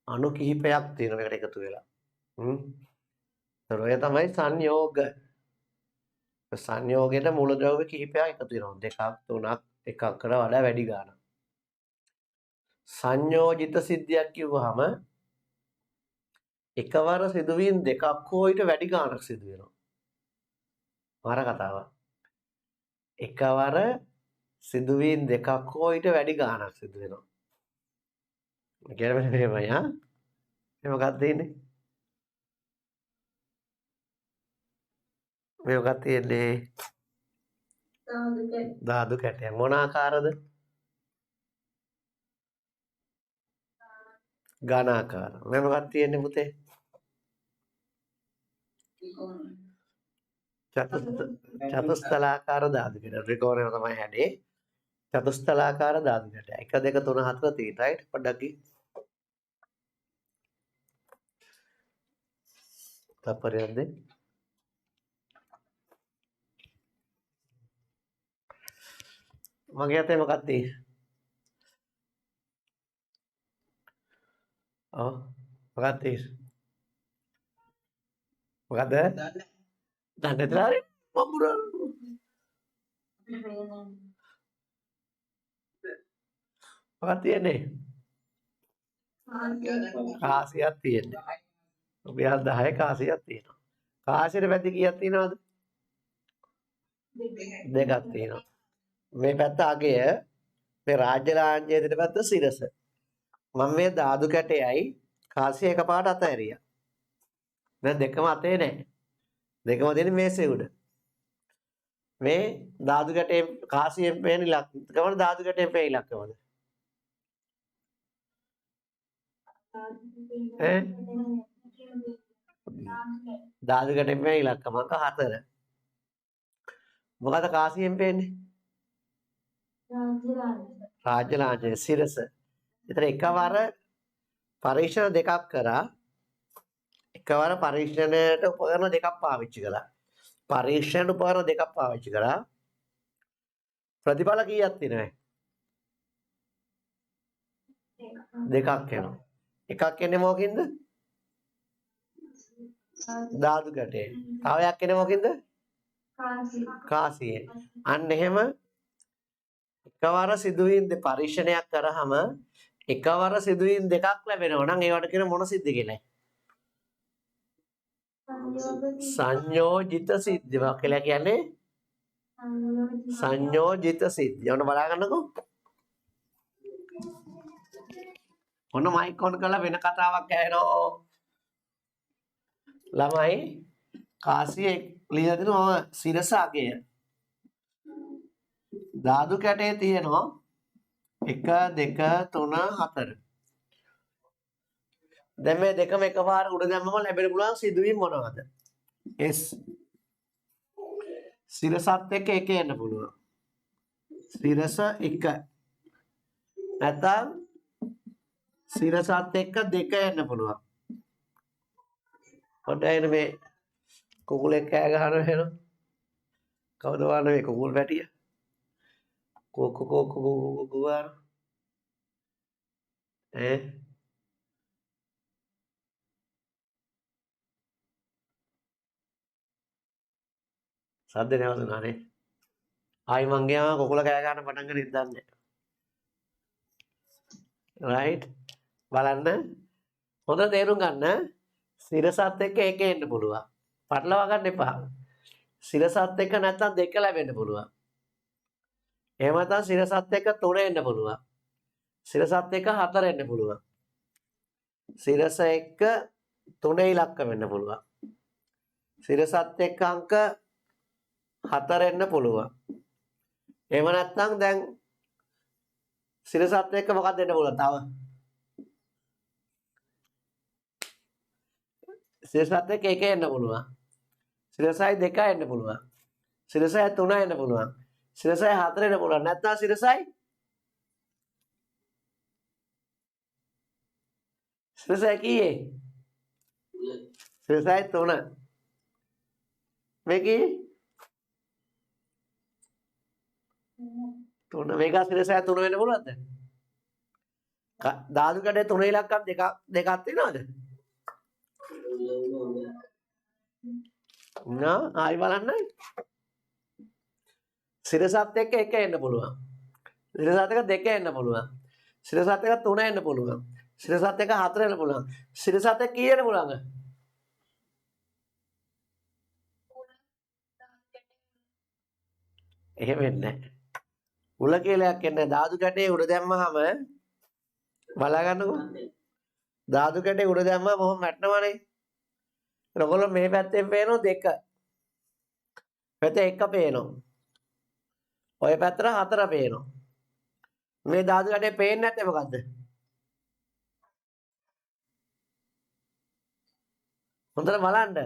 අණු කිහිපයක් තියෙනවා මේකට එකතු වෙලා. ඔය තමයි සංයෝග. සංයෝගයට මූල ද්‍රව්‍ය කිහිපයක් එකතු වෙනවා. 2ක් 3ක් එකකට වඩා වැඩි ගාණක්. සංයෝජිත සිද්ධියක් කිව්වහම එකවර සිදුවීම් දෙකක් හෝ ඊට වැඩි ගාණක් සිදු වෙනවා. මාර කතාවක්. එකවර සිදුවීම් දෙකක් හෝ ඊට වැඩි ගාණක් සිදු වෙනවා. කියන්නේ මෙහෙමයි හා. මේ මොකක්ද තියෙන්නේ? මේ මොකක්ද තියෙන්නේ? ධාතු කැටයක්. මොන ආකාරද? ඝනාකාර. මේ මොකක්ද තියෙන්නේ පුතේ? චතුස්තලාකාර ධාතු කැට. ත්‍රිකෝණය තමයි හැදේ. චතුස්තලාකාර ධාතු කැට. 1 2 3 4 තියෙන රයිට් පොඩ්ඩක් තප්පරයක් දෙන්න. මගේ අතේ මොකක්ද තියෙන්නේ? ඔව් මොකක්ද තියෙන්නේ? මොකද්ද? දන්නේ නැතලා හරි මම්බුරා. මොකක්ද තියෙන්නේ? කාසියක් තියෙන්නේ. රුපියල් 10 කාසියක් තියෙනවා. කාසියට පැති කීයක් තියෙනවද? දෙකක් තියෙනවා. මේ පැත්ත අගය මේ රාජ්‍ය ලාංඡනයේ දෙන පැත්ත සිරස. මම මේ ධාතු කැටයයි කාසිය එකපාරට අතහැරියා. දැන් දෙකම අතේ නැහැ. දෙකම දෙන්නේ මේසේ උඩ. මේ ධාතු කැටේ කාසියෙන් පේන ඉලක්කම ධාතු කැටේ පේන ඉලක්කමද? ධාතු කැටේ පේන ඉලක්කම අංක 4. මොකද කාසියෙන් පේන්නේ? රාජ්‍ය ලාංඡනයේ සිරස. ඒතර එකවර පරීක්ෂණ දෙකක් කරා. එකවර පරීක්ෂණයට උපකරණ දෙකක් පාවිච්චි කළා. පරීක්ෂණ උපකරණ දෙකක් පාවිච්චි කරා. ප්‍රතිඵල කීයක් තියෙනවද? දෙකක් එනවා. එකක් එන්නේ මොකකින්ද? ධාතු කැටේ. තව එකක් එන්නේ මොකකින්ද? කාසියෙන්. අන්න එහෙම එකවර සිදුවීම් පරීක්ෂණයක් කරාම එකවර සිදුවීම් දෙකක් ලැබෙනවා නම් ඒවට කියන මොන සිද්ධි කියලා? සංයෝජිත සිද්ධි. මොකක් කියලා කියන්නේ? සංයෝජිත සිද්ධි. ඔන්න බලා ගන්නකෝ. ඔන්න මයික් ඔන් කරලා වෙන කතාවක් ඇහෙනවා. ළමයි කාසියේ ලියලා දෙනවා සිරස අගය. ධාතු කැටේ තියෙනවා 1 2 3 4. දැන් මේ දෙකම එකපාර උඩ දැම්මම ලැබෙන්න පුළුවන් සිදුවීම් මොනවද? S සිරසත් එක්ක එක එන්න පුළුවන්. සිරස 1. නැත්නම් සිරසත් එක්ක 2 එන්න පුළුවන්. පොඩ්ඩයි මේ කුකුලෙක් කෑ ගහනවා එහෙනම්. කවුද වань මේ කුකුල් පැටිය? කුකුවාර. සද්ද නැවතුණා නේ. ආයි මං ගියාම කුකුල කෑ ගන්න පටන් ගන්න ඉඳන්නේ. right බලන්න. හොඳ තේරුම් ගන්න. සිරසත් එක්ක එක එන්න පුළුවන්. පටලවා ගන්න එපා. සිරසත් එක්ක නැත්තම් දෙක ලැබෙන්න පුළුවන්. එහෙම නැත්නම් සිරසත් එක්ක 3 එන්න පුළුවන්. සිරසත් එක්ක 4 එන්න පුළුවන්. සිරස එක්ක 3 ඉලක්ක වෙන්න පුළුවන්. සිරසත් එක්ක අංක 4 එන්න පුළුවන්. එහෙම නැත්නම් දැන් සිරසත් එක්ක මොකක්ද එන්න පුළුවන් තව? සිරසත් එක්ක 1 එන්න පුළුවන්. සිරසයි 2 එන්න පුළුවන්. සිරසයි 3 එන්න පුළුවන්. සිරසයි 4 එන්න පුළුවන්. නැත්නම් සිරසයි කීයේ? සිරසයි 3. මේකේ 3 මේක සිරසයි 3 වෙන්න පුළුවන්ද? ධාතු කඩේ 3 ඉලක්කම් දෙකක් තියෙනවද? නෝ ආයි බලන්න. සිරසත් එක්ක 1 එන්න පුළුවන්. සිරසත් එක්ක 2 එන්න පුළුවන්. සිරසත් එක්ක 3 එන්න පුළුවන්. සිරසත් එක්ක 4 එන්න පුළුවන්. සිරසත් එක්ක කී එන්න පුළුවන්ද? එහෙම වෙන්නේ නැහැ. උල කියලාක් එන්නේ ධාතු කැටේ උඩ දැම්මහම බලා ගන්නකෝ. ධාතු කැටේ උඩ දැම්මම මොහොම වැටෙනවනේ. ඔයගොල්ලෝ මේ පැත්තෙන් පේනවා 2. පැත්තේ 1 පේනවා. ඔය පැත්තට 4 පේනවා. මේ ධාතු කැටේ පේන්නේ නැත්තේ මොකද්ද? හොඳට බලන්න.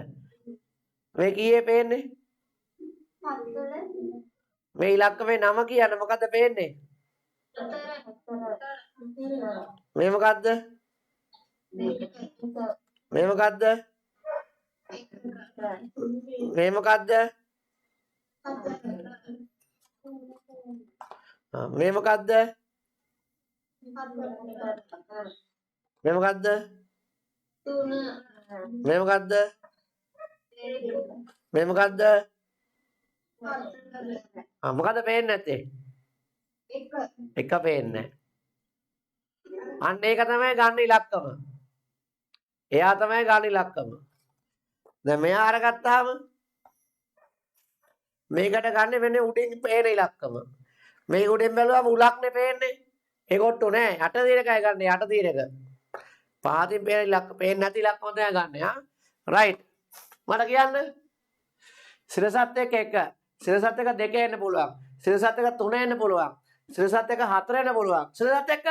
මේ කීයේ පේන්නේ? 4. මේ ඉලක්කමේ නම කියන්නේ මොකද්ද පේන්නේ? 4. මේ මොකද්ද? මේ මොකද්ද? මේ මොකද්ද? මේ මොකද්ද? මේ මොකද්ද? 3. මේ මොකද්ද? මේ මොකද්ද? මොකද්ද පේන්නේ නැත්තේ? 1 පේන්නේ. අන්න ඒක තමයි ගන්න ඉලක්කම. එයා තමයි ගන්න ඉලක්කම. දැන් මෙයා අරගත්තාම මේකට ගන්න වෙන්නේ උඩින් පේන ඉලක්කම. මේ උඩින් බැලුවම උලක්නේ පේන්නේ. ඒක ඔට්ටු නෑ. යට තියෙන එකයි ගන්න යට තියෙන එක. පහතින් පේන ඉලක්ක පේන්නේ නැති ඉලක්කම තමයි ගන්න. රයිට්. මට කියන්න. සිරසත් එක්ක 1. සිරසත් එක්ක 2 එන්න පුළුවන්. සිරසත් එක්ක 3 එන්න පුළුවන්. සිරසත් එක්ක 4 එන්න පුළුවන්. සිරසත් එක්ක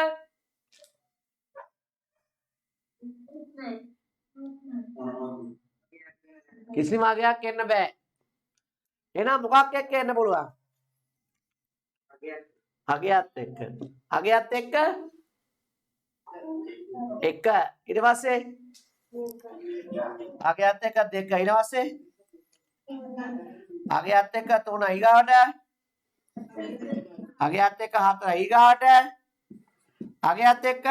කිසිම අගයක් එන්න බෑ. එහෙනම් මොකක් එක්ක එන්න පුළුවන්? අගයත් එක්ක. අගයත් එක්ක 1. ඊට පස්සේ අගයත් එක්ක 2. ඊට පස්සේ අගයත් එක්ක 3 ඊගාවට. අගයත් එක්ක 4 ඊගාවට. අගයත් එක්ක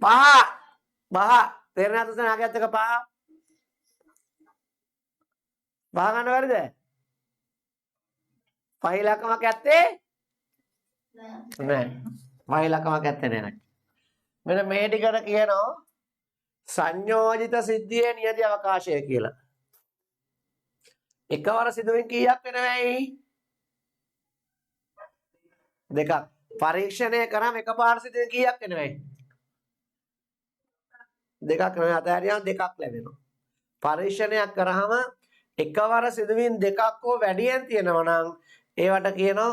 5. තේරෙනවද දැන් අගයත් එක්ක 5? ගන්න බැරිද? පහිලකමක් ඇත්තේ නැහැ. පහිලකමක් ඇත්තේ නැහැ. මෙන්න මේ ටිකට කියනවා සංයෝජිත සිද්ධියේ නියති අවකාශය කියලා. එකවර සිදුවීම් කීයක් වෙනවයි? දෙකක්. පරීක්ෂණය කරාම එකපාර සිදුවීම් කීයක් වෙනවයි? දෙකක් නෙවෙයි අතහැරියම දෙකක් ලැබෙනවා. පරීක්ෂණයක් කරාම එකවර සිදුවීම් දෙකක් හෝ වැඩියෙන් තියෙනවා නම් ඒවට කියනවා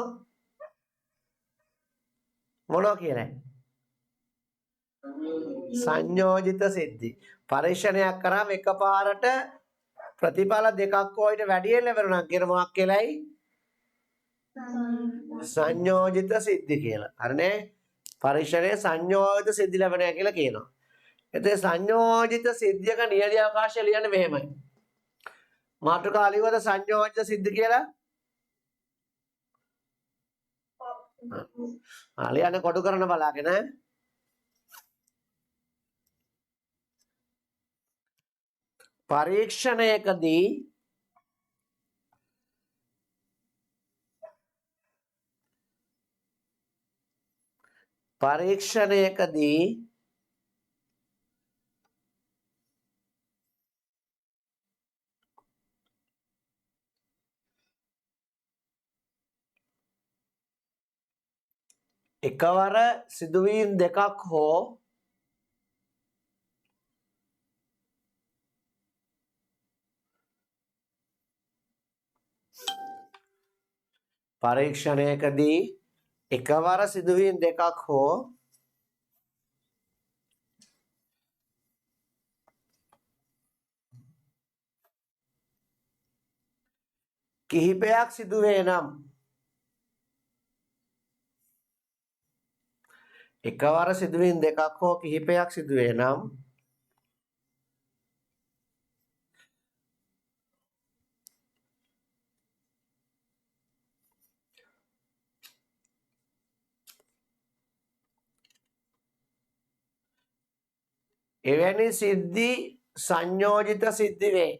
මොනවා කියලා? සංයෝජිත සිද්ධි. පරීක්ෂණයක් කරාම එකපාරට ප්‍රතිඵල දෙකක් හෝ ඊට වැඩියෙන් ලැබෙනවා නම් කියන මොකක් කියලායි? සංයෝජිත සිද්ධි කියලා. හරිනේ? පරීක්ෂණයේ සංයෝජිත සිද්ධි ලැබෙනවා කියලා කියනවා. එතේ සංයෝජිත සිද්ධියක නියති අවකාශය ලියන්නේ මෙහෙමයි. මාතෘකාව ලියවද සංයෝජිත සිද්ධි කියලා? ලියන්න කොටු කරන බලාගෙන පරීක්ෂණයකදී එකවර සිදුවීම් දෙකක් හෝ පරීක්ෂණයකදී එකවර සිදුවීම් දෙකක් හෝ කිහිපයක් සිදුවේ නම් එකවර සිදුවීම් දෙකක් හෝ කිහිපයක් සිදුවේ නම් එවැනි සිද්ධි සංයෝජිත සිද්ධි වේ.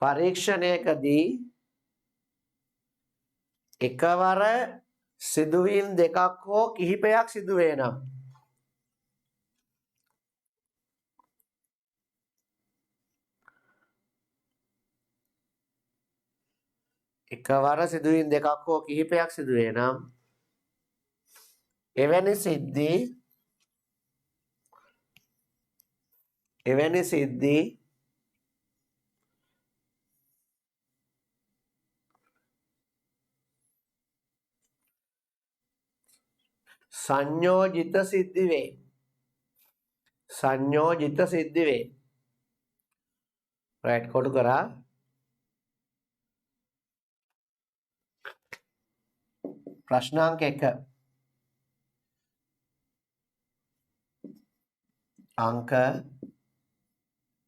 පරීක්ෂණයකදී එකවර සිදුවීම් දෙකක් හෝ කිහිපයක් සිදුවේ නම් එකවර සිදුවීම් දෙකක් හෝ කිහිපයක් සිදුවේ නම් එවැනි සිද්ධි සංයෝජිත සිද්ධි වේ. සංයෝජිත සිද්ධි වේ. රයිට් කොටු කරා. ප්‍රශ්නාංක 1 අංක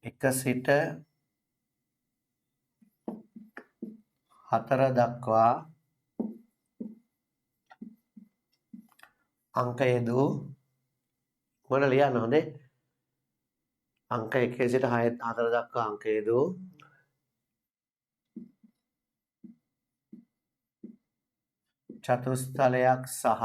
1 සිට 4 දක්වා අංක යෙදූ මොන ලියන්න හොඳේ? අංක 1 සිට 4 දක්වා අංක යෙදූ චතුස්තලයක් සහ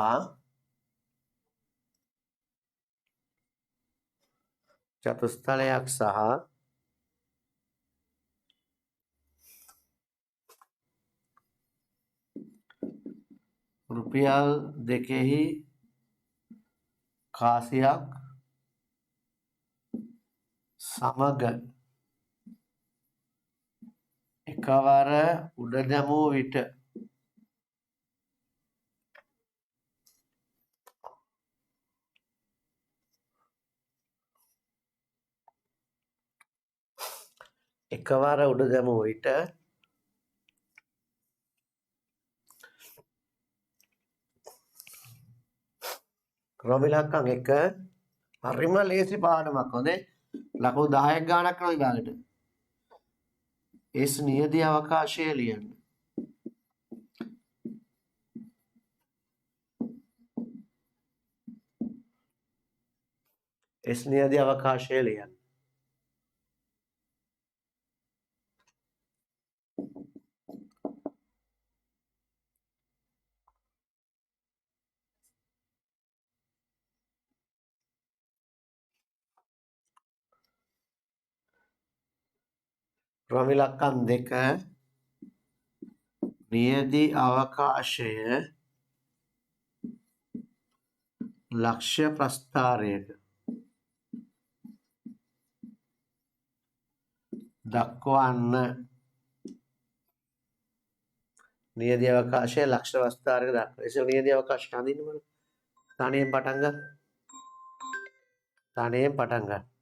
රුපියල් 2 කාසියක් සමග එකවර උඩ දැමූ විට ක්‍රමිලක්කම් 1 හරිම ලේසි පාඩමක් හොඳේ. ලකුණු 10ක් ගානක් කරන විභාගෙට. S නියති අවකාශය ලියන්න. S නියති අවකාශය ලියන්න. ක්‍රමිලක්කම් 2 නියදි අවකාශය ලක්ෂ්‍ය ප්‍රස්ථාරයක දක්වන්න. නියදි අවකාශය ලක්ෂ්‍ය ප්‍රස්ථාරයක දක්වන්න. ඒක නියදි අවකාශය හඳින්න ඕන. තනියෙන් පටන් ගන්න. තනියෙන් පටන් ගන්න.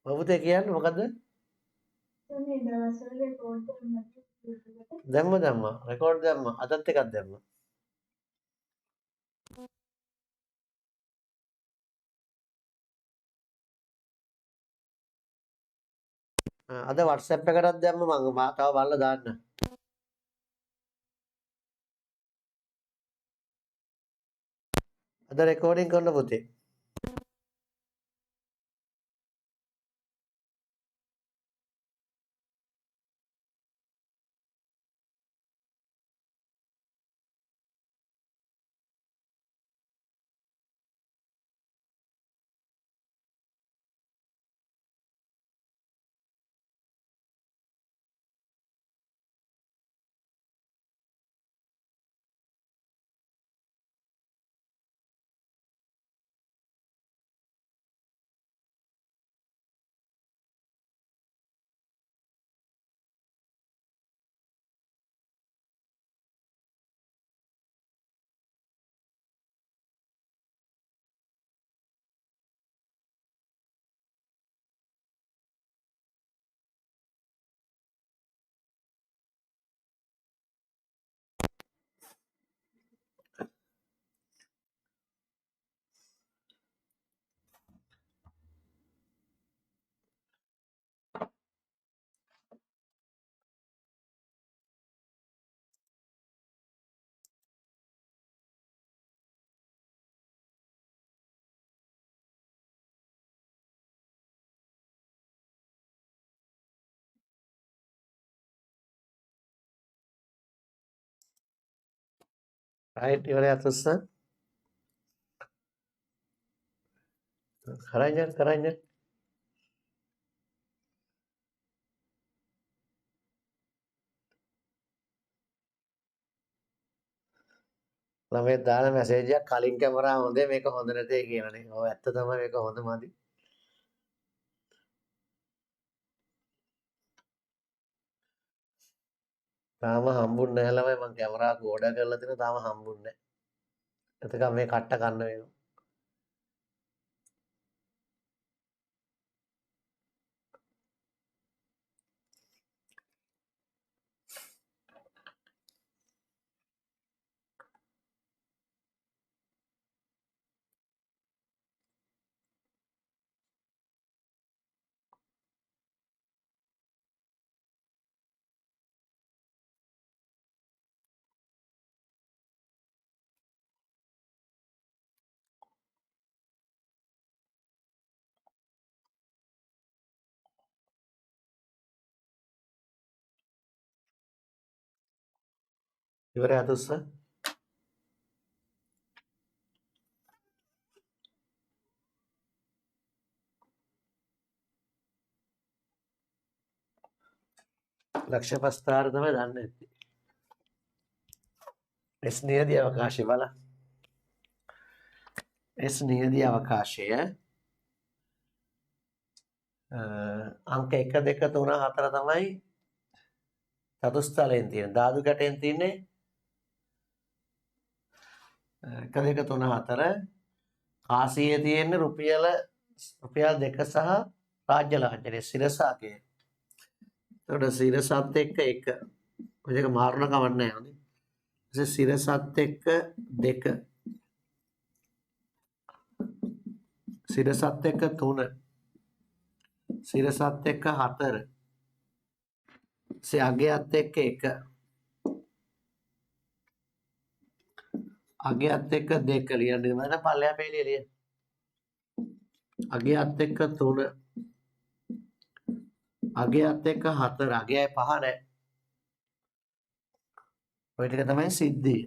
ඔබතේ කියන්නේ මොකද්ද? දැම්ම රෙකෝඩ් දැම්ම අදත් එකක් දැම්ම. අද WhatsApp එකටත් දැම්ම මම තව බලලා දාන්න. අද රෙකෝඩින් කරන පුතේ. රයිට් ඉවරයක් තුස්ස. කරන්න. ළමයි දාන මැසේජ් එකක් කලින් කැමරාව හොඳේ මේක හොඳ නැතේ කියලානේ. ඔව් ඇත්ත තමයි මේක හොඳ මදි. තාම හම්බුන්නේ නැහැ ළමයි මම කැමරාවක් ඕඩර් කරලා තියෙනවා තාම හම්බුන්නේ නැහැ. එතකම් මේ කට්ට කන්න වෙනවා. ඉවරයක් තුස්ස. ලක්ෂ්‍ය ප්‍රස්ථාර තමයි දන්නේ නැත්තේ. S නියදි අවකාශය බලන්න. S නියදි අවකාශය අංක 1 2 3 4 තමයි චතුස්තලයෙන් තියෙන. ධාතු කැටයෙන් තියෙන්නේ 1 2 3 4. කාසියේ තියෙන්නේ රුපියල් 2 සහ රාජ්‍ය ලාංඡනය සිරසාගේ. එතකොට සිරසත් එක්ක 1. ඔය දෙක මාරුණ කවන්නේ නැහැ නේ. ඊට සිරසත් එක්ක 2. සිරසත් එක්ක 3. සිරසත් එක්ක 4. අගයත් එක්ක 1. අගයත් එක්ක 2 ලියන්න ඉවරන පල්ලෙහා පෙළිය ලියන්න. අගයත් එක්ක 3. අගයත් එක්ක 4. අගයයි 5 නැහැ. ඔය ටික තමයි සිද්ධිය.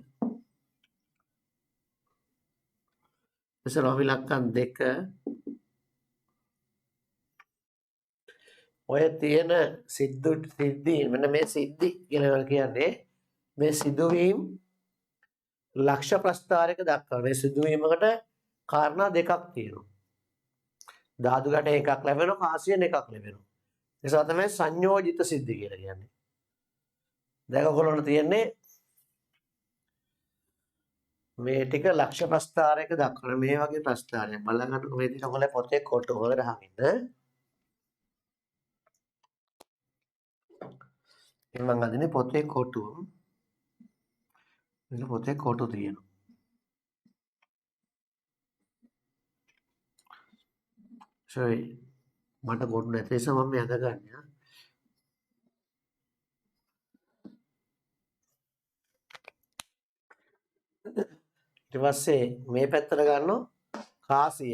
ඉතින් රෝවිලක්කන් 2 ඔය තියෙන සිද්ධි මෙන්න මේ සිද්ධි කියලා කියන්නේ මේ සිදුවීම් ලක්ෂ ප්‍රස්ථාරයක දක්වන මේ සිදුවීමකට කාරණා දෙකක් තියෙනවා. ධාතු ගැට එකක් ලැබෙනවා කාසියෙන් එකක් ලැබෙනවා. ඒ නිසා තමයි සංයෝජිත සිද්ධි කියලා කියන්නේ. දැන් ඔයගොල්ලන්ට තියෙන්නේ මේ ටික ලක්ෂ ප්‍රස්ථාරයක දක්වන මේ වගේ ප්‍රස්ථාරයක් බලගන්නකො මේ ටික ඔයගොල්ලෝ පොතේ කොට හොයලා අහන්න. මම අදිනේ පොතේ කොටු. මෙන්න පොතේ කොටු තියෙනවා. sorry මට කොටු නැති නිසා මම මේ අදගන්නවා. ඊට පස්සේ මේ පැත්තට ගන්නවා කාසිය.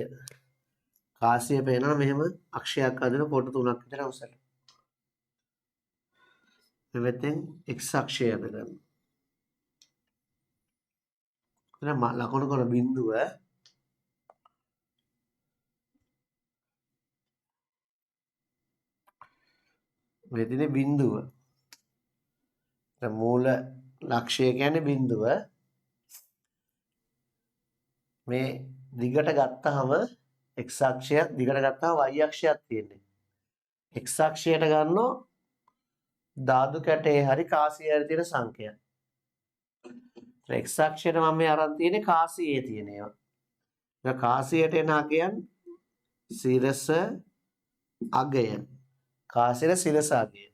කාසිය පේනවා මෙහෙම අක්ෂයක් අදින කොටු තුනක් විතර උසට. මෙතෙන් x අක්ෂය අදගන්න. එතන ලකුණු කරන බිඳුව මෙතන බිඳුව. දැන් මූල ලක්ෂය කියන්නේ බිඳුව. මේ දිගට ගත්තාම x අක්ෂය දිගට ගත්තාම y අක්ෂයක් තියෙන්නේ. x අක්ෂයට ගන්නෝ ධාතු කැටේ හරි කාසියේ හරි තියෙන සංඛ්‍යා. x අක්ෂයට මම මේ අරන් තියෙන්නේ කාසියේ තියෙන ඒවා. ඒක කාසියට එන අගයන් සිරස අගය. කාසියේ සිරස අගය.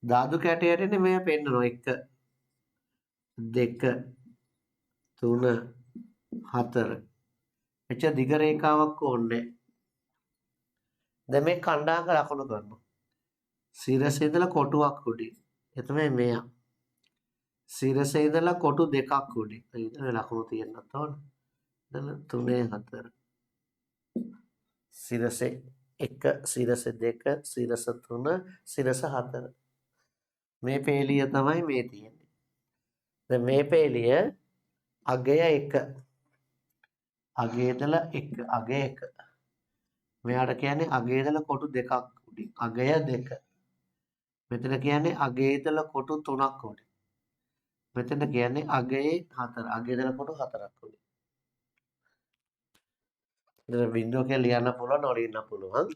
ධාතු කැටයට එන්නේ මේ පෙන්නනවා 1 2 3 4. එච්ච දිග රේඛාවක් ඕනේ. දැන් මේ කණ්ඩායක ලකුණු කරනවා. සිරසේ ඉඳලා කොටුවක් උඩින්. ඒ තමයි මෙයා. සිරසේ ඉඳලා කොටු දෙකක් උඩින්. ඒ ලකුණු තියෙන්නත් ඕන. දැන් 3 4. සිරසේ 1 සිරසේ 2 සිරස 3 සිරස 4. මේ පේලිය තමයි මේ තියෙන්නේ. දැන් මේ පේලිය අගය 1. අගය ඉඳලා 1 අගය 1. මෙයාට කියන්නේ අගය ඉඳලා කොටු දෙකක් උඩින්. අගය 2. මෙතන කියන්නේ අගයේ ඉඳලා කොටු 3ක් උඩින්. මෙතන කියන්නේ අගයේ 4. අගයේ ඉඳලා කොටු 4ක් උඩින්. ඉතින් බිඳුව කියලා ලියන්න පුළුවන් නොලියන්න පුළුවන්.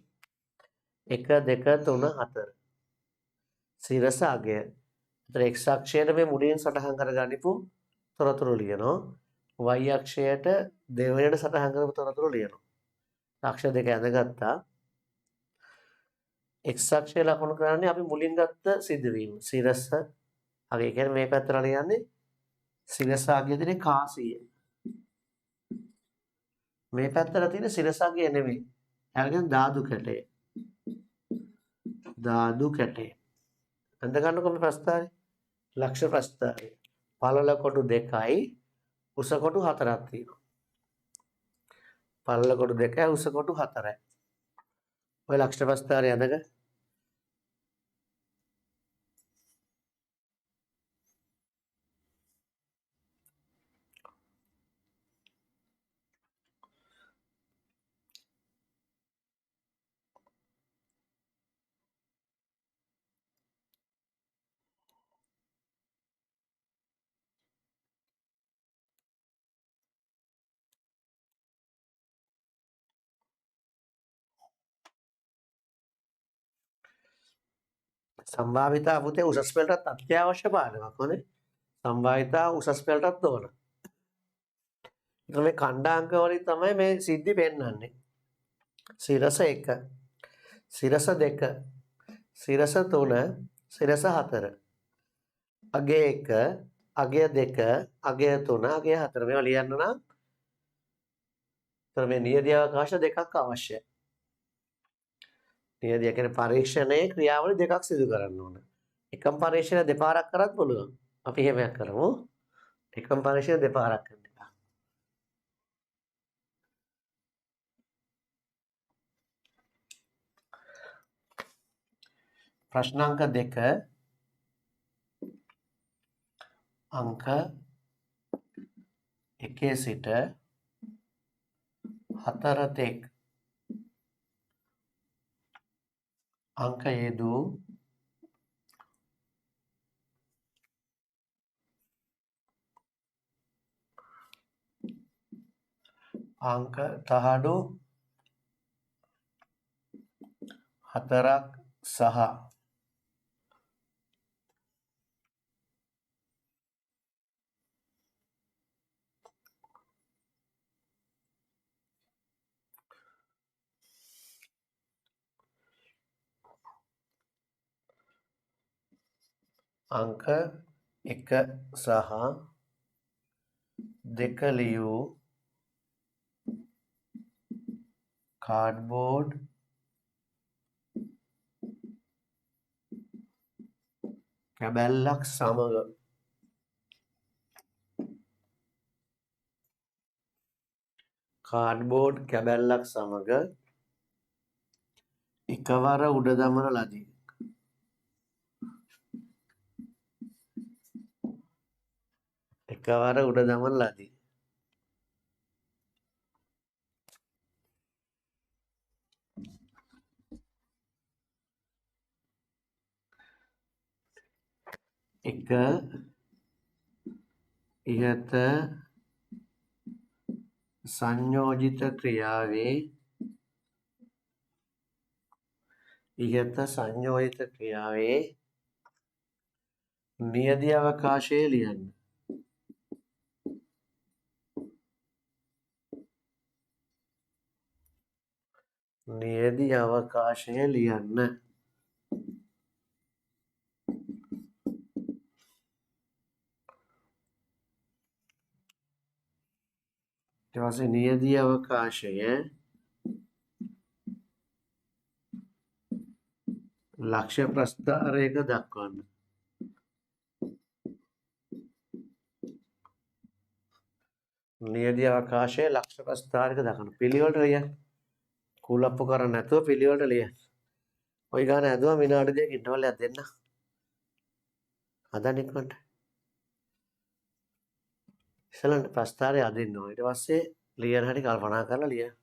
1 2 3 4. සිරස අගය. ඉතින් x අක්ෂයට මේ මුලින් සටහන් කරගනිපු තොරතුරු ලියනවා. y අක්ෂයට දෙවෙනියට සටහන් කරපු තොරතුරු ලියනවා. අක්ෂර දෙක ඇඳගත්තා. x අක්ෂය ලකුණු කරන්නේ අපි මුලින් ගත්ත සිදුවීම. සිරස අගය කියන්නේ මේ පැත්තට ලියන්නේ සිරස අගය දෙනේ කාසිය. මේ පැත්තට තියෙන සිරස අගය නෙමෙයි. එයාගෙන ධාතු කැටය. ධාතු කැටය. අඳ ගන්නකො මේ ප්‍රස්ථාරය. ලක්ෂ ප්‍රස්ථාරය. පළල කොටු 2යි උස කොටු 4ක් තියෙනවා. පළල කොටු 2යි උස කොටු 4යි. ඔය ලක්ෂ ප්‍රස්ථාරය අඳග සම්භාවිතා පුතේ උසස් පෙළටත් අත්‍යවශ්‍ය පාඩමක් වනේ. සම්භාවිතා උසස් පෙළටත් ඕන. මේ ඛණ්ඩාංක වලින් තමයි මේ සිද්ධි පෙන්වන්නේ. සිරස 1 සිරස 2 සිරස 3 සිරස 4 අගය 1 අගය 2 අගය 3 අගය 4 මේවා ලියන්න නම් මේ නියදිය අවකාශ දෙකක් අවශ්‍යයි. නියදිය කියන්නේ පරීක්ෂණයේ ක්‍රියාවලිය දෙකක් සිදු කරන්න ඕන. එකම පරීක්ෂණය දෙපාරක් කරත් පුළුවන්. අපි එහෙමයක් කරමු. එකම පරීක්ෂණය දෙපාරක් කරන්න. ප්‍රශ්නාංක 2 අංක 1 සිට 4 තෙක් අංක යෙදූ අංක තහඩු 4ක් සහ අංක 1 සහ 2 ලියූ කාඩ්බෝඩ් කැබැල්ලක් සමග කාඩ්බෝඩ් කැබැල්ලක් සමග එකවර උඩ දමන ලදී. එකවර උඩ දමන ලදී. එක ඉහත සංයෝජිත ක්‍රියාවේ නියදිය අවකාශය ලියන්න. නියදිය අවකාශය ලියන්න. ඊට පස්සේ නියදිය අවකාශය ලක්ෂ්‍ය ප්‍රස්ථාරයක දක්වන්න. නියදිය අවකාශයේ ලක්ෂ්‍ය ප්‍රස්ථාරයක දක්වන්න. පිළිවෙලට ලියන්න. කුලප්පු කරන්නේ නැතුව පිළිවෙලට ලියන්න. ඔය ගාන ඇදුවා විනාඩි දෙකක් ඉන්නවලයක් දෙන්න. හදන්න ඉක්මනට. ඉස්සෙල්ලා ප්‍රස්ථාරය අදින්න ඕනේ. ඊට පස්සේ ලියන හැටි කල්පනා කරලා ලියන්න.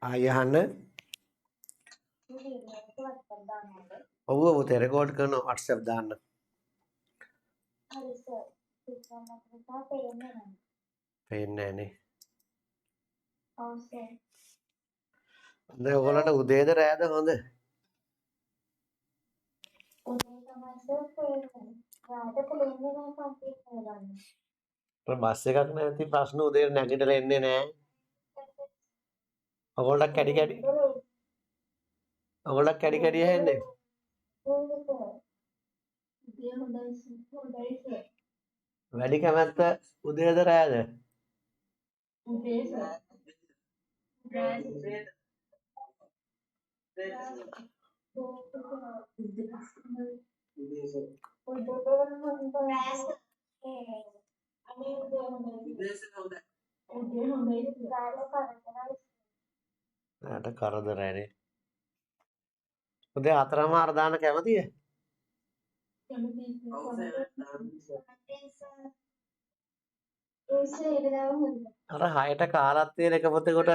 ආයෙ අහන්න. ඔව් පුතේ රෙකෝඩ් කරනවා WhatsApp දාන්න. හරි සර්. පේන්නේ නැහැ. ඔව් සර්. දැන් ඔයගොල්ලන්ට උදේද රෑද හොඳ? උදේ තමයි සර් පේන්නේ. රාත්‍රියට පේන්නේ නැහැ කම්ප්ලීට් කරගන්න. බස් එකක් නැති ප්‍රශ්න උදේට නැගිටලා එන්නේ නැහැ. ඔයගොල්ලෝ කැඩි කැඩි ඇහෙන්නේ. වැඩි කැමැත්ත උදේද රෑද? රෑට කරදරයි. උදේ 4:00 දාන්න කැමතිද? අර 6ට කාලක් තියෙන එක පොතේකට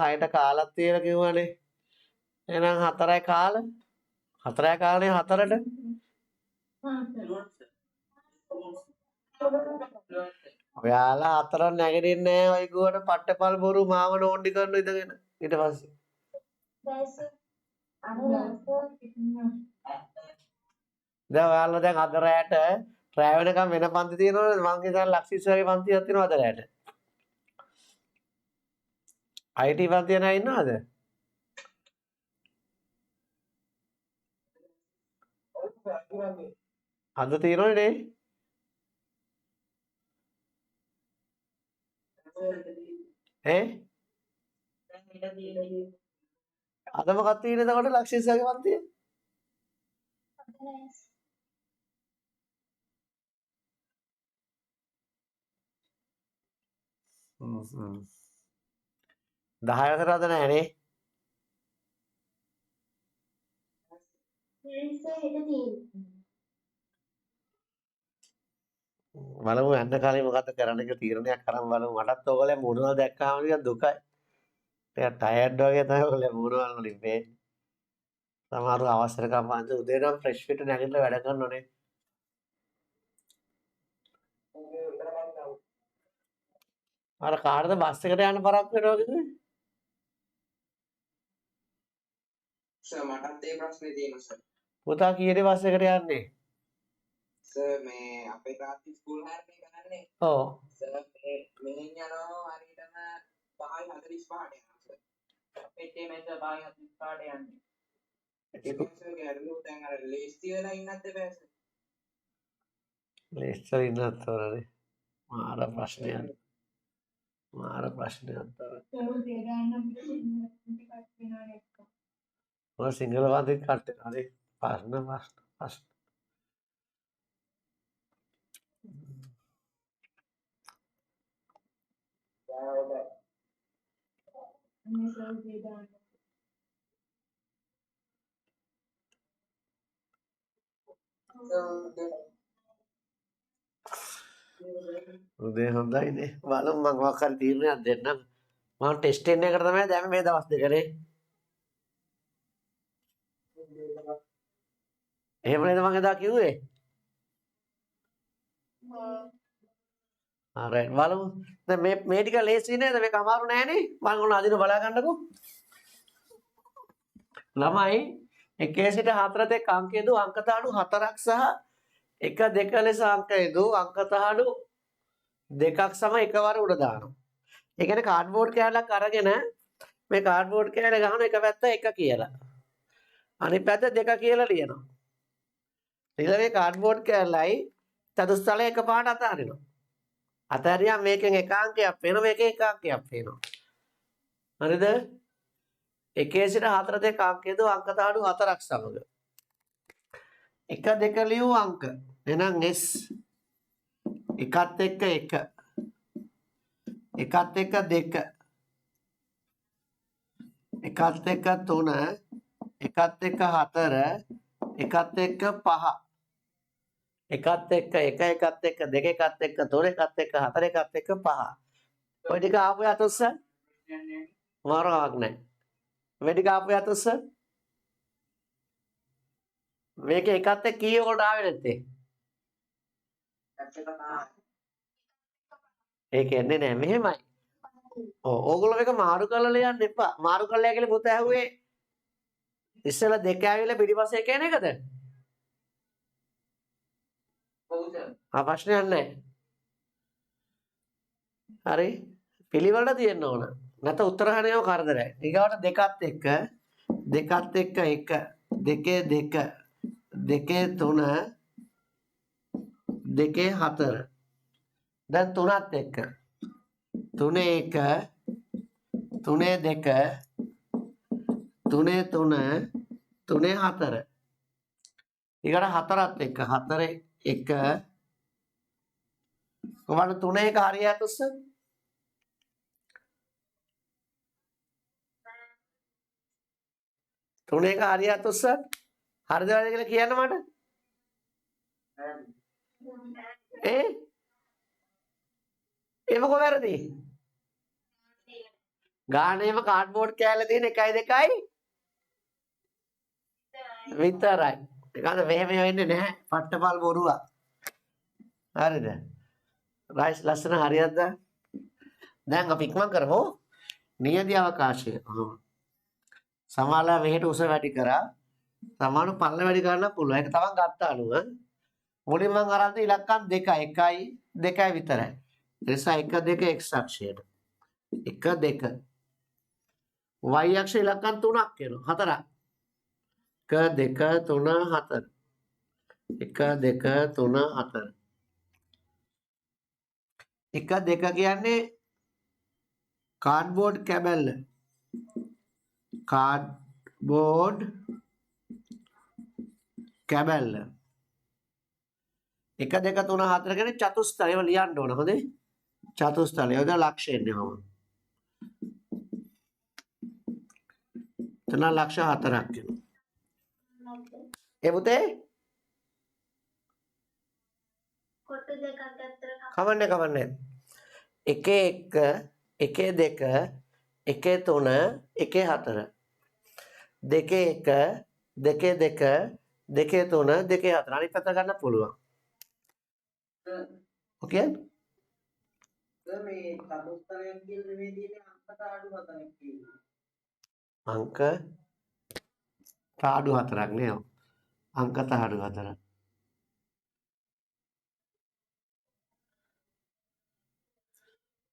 6ට කාලක් තියෙන කිව්වනේ. එහෙනම් 4යි කාල 4යි කාලනේ 4ට. ඔයාලා 4ක් නැගිටින්නේ නැහැ ඔය ගුවට පට්ටපල් බොරු මාව නෝන්ඩි කරන ඉඳගෙන. ඊට පස්සේ දැන් ඔයාලා දැන් අද රැට රෑ වෙනකම් වෙන පන්ති තියෙනවනේ මං හිතන්නේ ලක්ෂිස් වගේ පන්තියක් තියෙනවා අද රැට. IT පන්තිය නෑ ඉන්නවද? අද තියෙනවනේ නේ. අද මොකක්ද තියෙන්නේ එතකොට ලක්ෂිස් වගේ පන්තිය? හ්ම් 10 අද නැහැ නේ. බලමු යන්න කාලේ මොකද්ද කරන්න කියලා තීරණයක් කරන් බලමු. මටත් ඕගොල්ලෝ මොනවද දැක්කාම නිකන් දුකයි. ටිකක් ටයර්ඩ් වගේ තමයි ඔයගොල්ලෝ මොනවල් වලින් මේ. සමහරව අවසර කම්පන්ත උදේ නම් ෆ්‍රෙෂ් පිට නැගිටලා වැඩ කරනෝනේ. අර කාටද බස් එකට යන්න පරක්කු වෙනවා කිව්වේ? සර් මටත් ඒ ප්‍රශ්නේ තියෙනවා සර්. පුතා කීයේද බස් එකට යන්නේ? සර් මේ අපේ තාත්තා ස්කූල් හරිනේ කරන්නේ. ඔව්. සර් මේ මෙහෙන් යනවා හරියටම 5:45ට යනවා සර්. පෙට්ටිය මෙතන 5:45ට යන්නේ. ඒක සර් ගැරළු දැන් අර ලේස්ති වෙලා ඉන්නත් එපා සර්. ලේස්තර ඉන්නත් ඕනනේ. මාර ප්‍රශ්නයක්. ඔය සිංහල වාදේ කට්ට හරි ප්‍රශ්න. උදේ හොඳයිනේ. බලමු මම මොකක් හරි තීරණයක් දෙන්නම්. මම ටෙස්ට් එකකට තමයි දැන් මේ දවස් දෙකනේ. එහෙම නේද මම එදා කිව්වේ? හරි බලමු. දැන් මේ ටික ලේසි නේද? මේක අමාරු නෑනේ. මම ඕන අදින බලා ගන්නකෝ. ළමයි 1 සිට 4 තෙක් අංක යදූ අංක තාඩු 4ක් සහ 1 2 ලෙස අංක යදූ අංක තාඩු 2ක් සම එකවර උඩ දානවා. ඒ කියන්නේ කාඩ්බෝඩ් කෑල්ලක් අරගෙන මේ කාඩ්බෝඩ් කෑල්ල ගහන එක පැත්ත 1 කියලා. අනිත් පැත්ත 2 කියලා ලියනවා. ඊළඟේ කාඩ්බෝඩ් කෑල්ලයි චතුස්තලය එකපාරට අතාරිනවා. අතාරියා මේකෙන් එක අංකයක් වෙනවා මේකෙන් එක අංකයක් වෙනවා. හරිද? 1 සිට 4 තෙක් අංක යදූ අංක තාඩු 4ක් සමග 1 2 ලියූ අංක එහෙනම් S එකත් එක්ක 1 එකත් එක්ක 2 එකත් එක්ක 3 එකත් එක්ක 4 එකත් එක්ක 5 එකත් එක්ක 1 එකත් එක්ක 2 එකත් එක්ක 3 එකත් එක්ක 4 එකත් එක්ක 5 ඔය ටික ආපු යතොස්ස මාරක් නැහැ වැඩි කාපු යතොස්ස මේක එකත් එක්ක කීය කොට ආවේ නැත්තේ ඒක එන්නේ නැහැ මෙහෙමයි ඕගොල්ලෝ මේක මාරු කරලා ලියන්න එපා මාරු කරලා කියලා පුත ඇහුවේ ඉස්සෙල්ලා 2 ඇවිල්ලා පිටිපස්සේ එක එන එකද ඔව් සර් ප්‍රශ්නයක් නැහැ. හරි. පිළිවෙලට තියෙන්න ඕන. නැත්නම් උත්තර හරියම කරදරයි. ඊගාවට දෙකත් එක්ක 1 දෙකේ 2 දෙකේ 3 දෙකේ 4 දැන් 3ත් එක්ක 3 1 3 2 3 3 3 4 ඊගාට 4ත් එක්ක 4 1 කොහොමද 3 1 හරියට උස්ස තුන එක හරියට උස්ස හරිද වැරදිද කියලා කියන්න මට ඒ මොකෝ වැරදි ගානේම කාඩ්බෝඩ් කෑල්ල තියෙන 1 2යි විතරයි ඒකද මෙහෙම වෙන්නේ නැහැ පට්ටපල් බොරුවක් හරිද රයිස් ලස්සන හරියක්ද දැන් අපි ඉක්මන් කරමු නියදී අවකාශය සමාලා මෙහෙට උස වැඩි කරා සමාන පල්ල වැඩි කරන්න පුළුවන් ඒක තමන් ගත්ත අනුව මුලින් මම අරන් ඉලක්කම් 2යි 2යි විතරයි ඒ නිසා 1 2 x අක්ෂයට 1 2 y අක්ෂය ඉලක්කම් 3ක් වෙනවා 4ක් 1 2 3 4 1 2 3 4 1 2 කියන්නේ කාඩ්බෝඩ් කැබල්ල කාඩ්බෝඩ් කැබල්ල 1 2 3 4 කියන්නේ චතුස්තලය ඒව ලියන්න ඕන හොඳේ චතුස්තලය ඒද ලක්ෂ එන්නේ මම තන ලක්ෂ 4ක් වෙනවා ඒ පුතේ කොට දෙකක් අතර කවන්නේ 1 1 2 1 3 1 4 2 1 2 2 2 3 2 4 අනිත් පැත්ත ගන්න පුළුවන් ඕකේ මේ චතුස්තරයෙන් කියන්නේ මේ තියෙන අංක තාඩු 4ක් තියෙනවා අංක තාඩු 4ක් නේ අංක තාඩු 4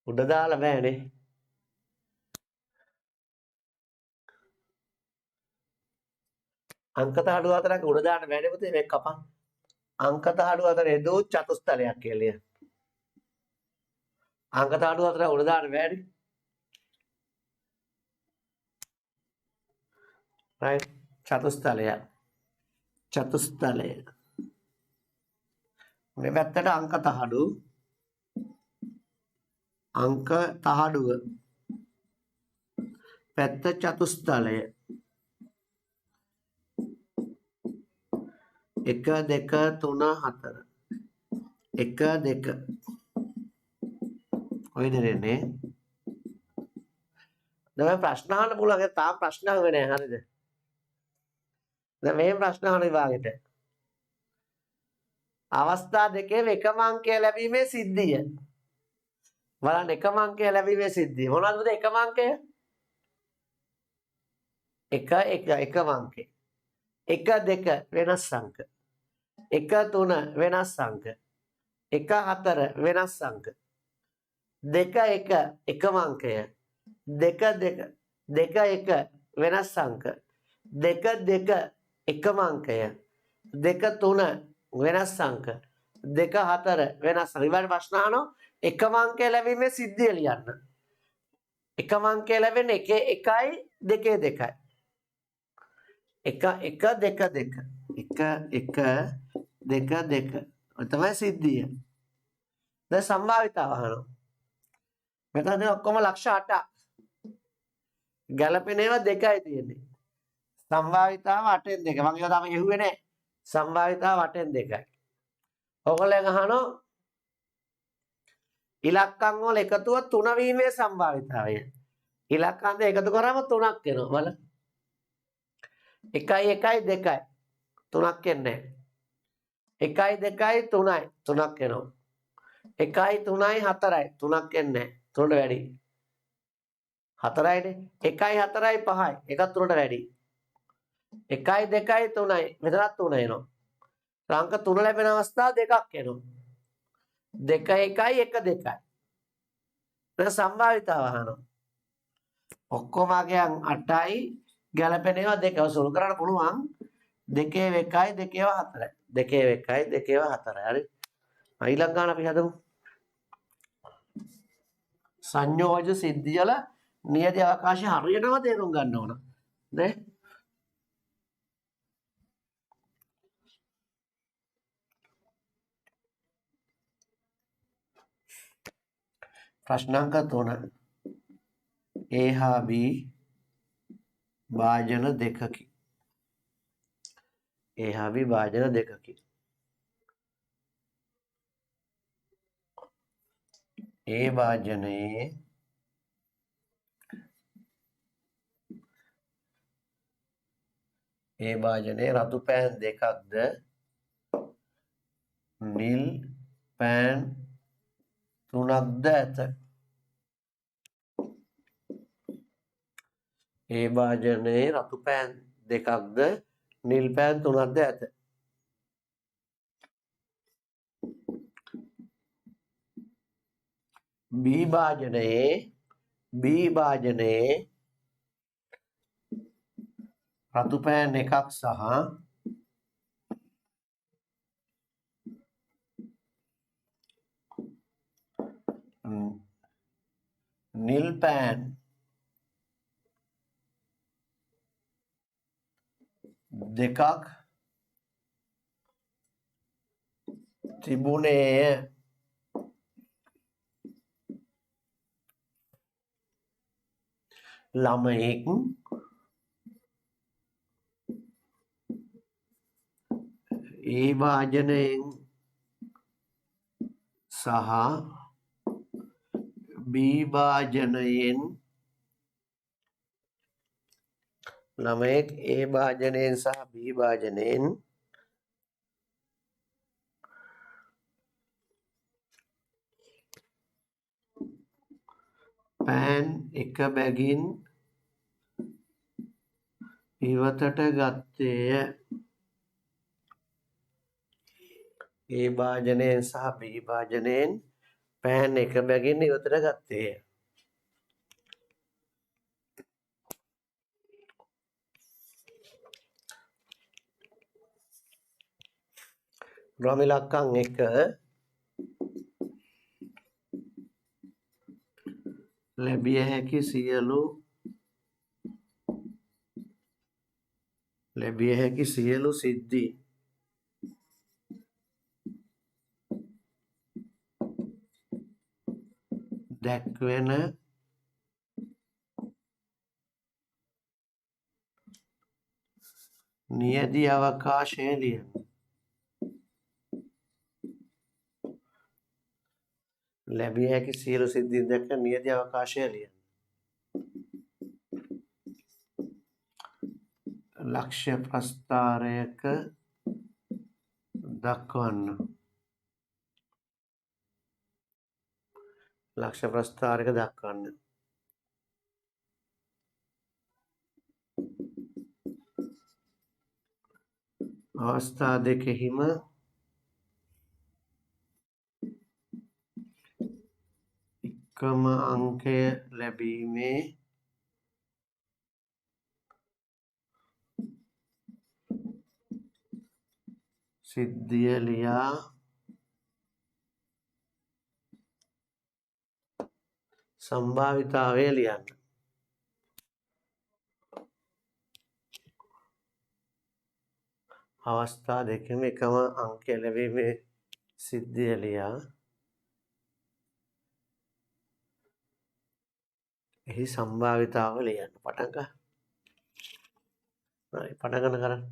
උඩ දාලා බෑනේ අංක තාඩු 4ක් උඩ දාන්න බෑනේ පුතේ මේක කපන් අංක තාඩු 4 එදෝ චතුස්තලයක් කියලා අංක තාඩු 4 උඩ දාන්න බෑනේ right චතුස්තලය මේ පැත්තට අංක තහඩුව පැත්ත චතුස්තලය 1 2 3 4 1 2 ඔය දෙන්නේ දැන් ප්‍රශ්න අහන්න පුළුවන් ඒක තාම ප්‍රශ්න අහුවේ නැහැ හරිද දැන් මේ ප්‍රශ්න අහන විභාගෙට අවස්ථා දෙකේ එකම අංකය ලැබීමේ සිද්ධිය බලන්න එකම අංකය ලැබීමේ සිද්ධිය මොනවද එකම අංකය 1 1 එකම අංකය 1 2 වෙනස් අංක 1 3 වෙනස් අංක 1 4 වෙනස් අංක 2 1 එකම අංකය 2 2 2 1 වෙනස් අංක 2 2 එකම අංකය 2 3 වෙනස් අංක 2 4 වෙනස් අංක ඊළඟ ප්‍රශ්න අහනවා එකම අංකය ලැබීමේ සිද්ධිය ලියන්න එකම අංකය ලැබෙන්නේ 1 1යි 2 2යි 1 1 2 2 1 1 2 2 ඔය තමයි සිද්ධිය දැන් සම්භාවිතාව අහනවා මෙතන ඔක්කොම ලක්ෂ 8ක් ගැළපෙන ඒවා දෙකයි තියෙන්නේ සම්භාවිතාව 8න් 2 මම ඒවා තාම එහුවේ නැහැ සම්භාවිතාව 8න් 2යි ඔයගොල්ලන් අහනවා ඉලක්කම් වල එකතුව 3 වීමේ සම්භාවිතාවය ඉලක්කම් දෙක එකතු කරාම 3ක් එනවා බලන්න 1 1 2යි 3ක් එන්නේ 1 2යි 3යි 3ක් එනවා 1යි 3යි 4යි 3ක් එන්නේ 3ට වැඩි 4යිනේ 1යි 4යි 5යි එකත් 3ට වැඩි 1යි 2යි 3යි මෙතනත් 3 එනවා අංක 3 ලැබෙන අවස්ථා දෙකක් එනවා දෙක එකයි එක දෙකයි. දැන් සම්භාවිතාව අහනවා. ඔක්කොම අගයන් 8යි ගැලපෙන ඒවා දෙක. සුළු කරන්න පුළුවන්. 2 1යි 2 4යි. 2 1යි 2 4යි. හරි. ඊළඟ ගාන අපි හදමු. සංයෝජ සිද්ධියල නියති අවකාශය හරියටම තේරුම් ගන්න ඕන. නේ? ප්‍රශ්නාංක 3 A හා B භාජන දෙකකි. A හා B භාජන දෙකකි. A භාජනයේ රතු පෑන් දෙකක්ද නිල් පෑන් තුනක්ද ඇත. A භාජනයේ රතු පෑන් දෙකක්ද නිල් පෑන් තුනක්ද ඇත. B භාජනයේ රතු පෑන් එකක් සහ නිල් පෑන් දෙකක් තිබුණේය. ළමයෙක් A භාජනයෙන් සහ B භාජනයෙන් ළමයෙක් A භාජනයෙන් සහ B භාජනයෙන් පෑන් එක බැගින් ඉවතට ගත්තේය. A භාජනයෙන් සහ B භාජනයෙන් පෑන් එක බැගින් ඉවතට ගත්තේය. ග්‍රාමිලක්කම් 1 ලැබිය හැකි සියලු සිද්ධි දැක්වෙන නියැදි අවකාශය ලියන්න. ලැබිය හැකි සියලු සිද්ධි දැක්වෙන නියැදි අවකාශය ලියන්න. ලක්ෂ්‍ය ප්‍රස්ථාරයක දක්වන්න. ලක්ෂ්‍ය ප්‍රස්ථාරයක දක්වන්න. අවස්ථා දෙකෙහිම එකම අංකය ලැබීමේ සිද්ධිය ලියා සම්භාවිතාවය ලියන්න. අවස්ථා දෙකෙම එකම අංකය ලැබීමේ සිද්ධිය ලියා එහි සම්භාවිතාව ලියන්න. පටන් ගන්න. හරි පටන් ගන්න.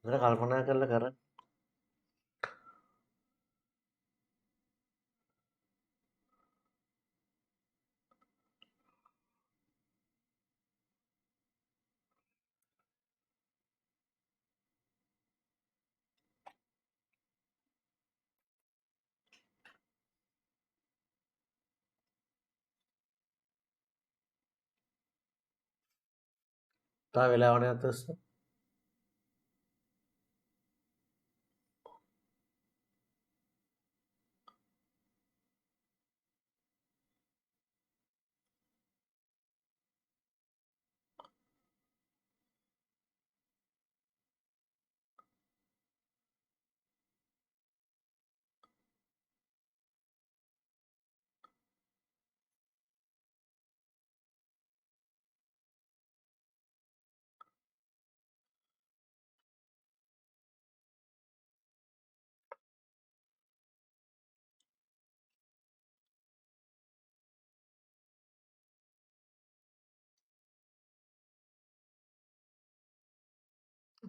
හොඳට කල්පනා කරලා කරන්න. තව වෙලාවක් නැද්ද උස්ස?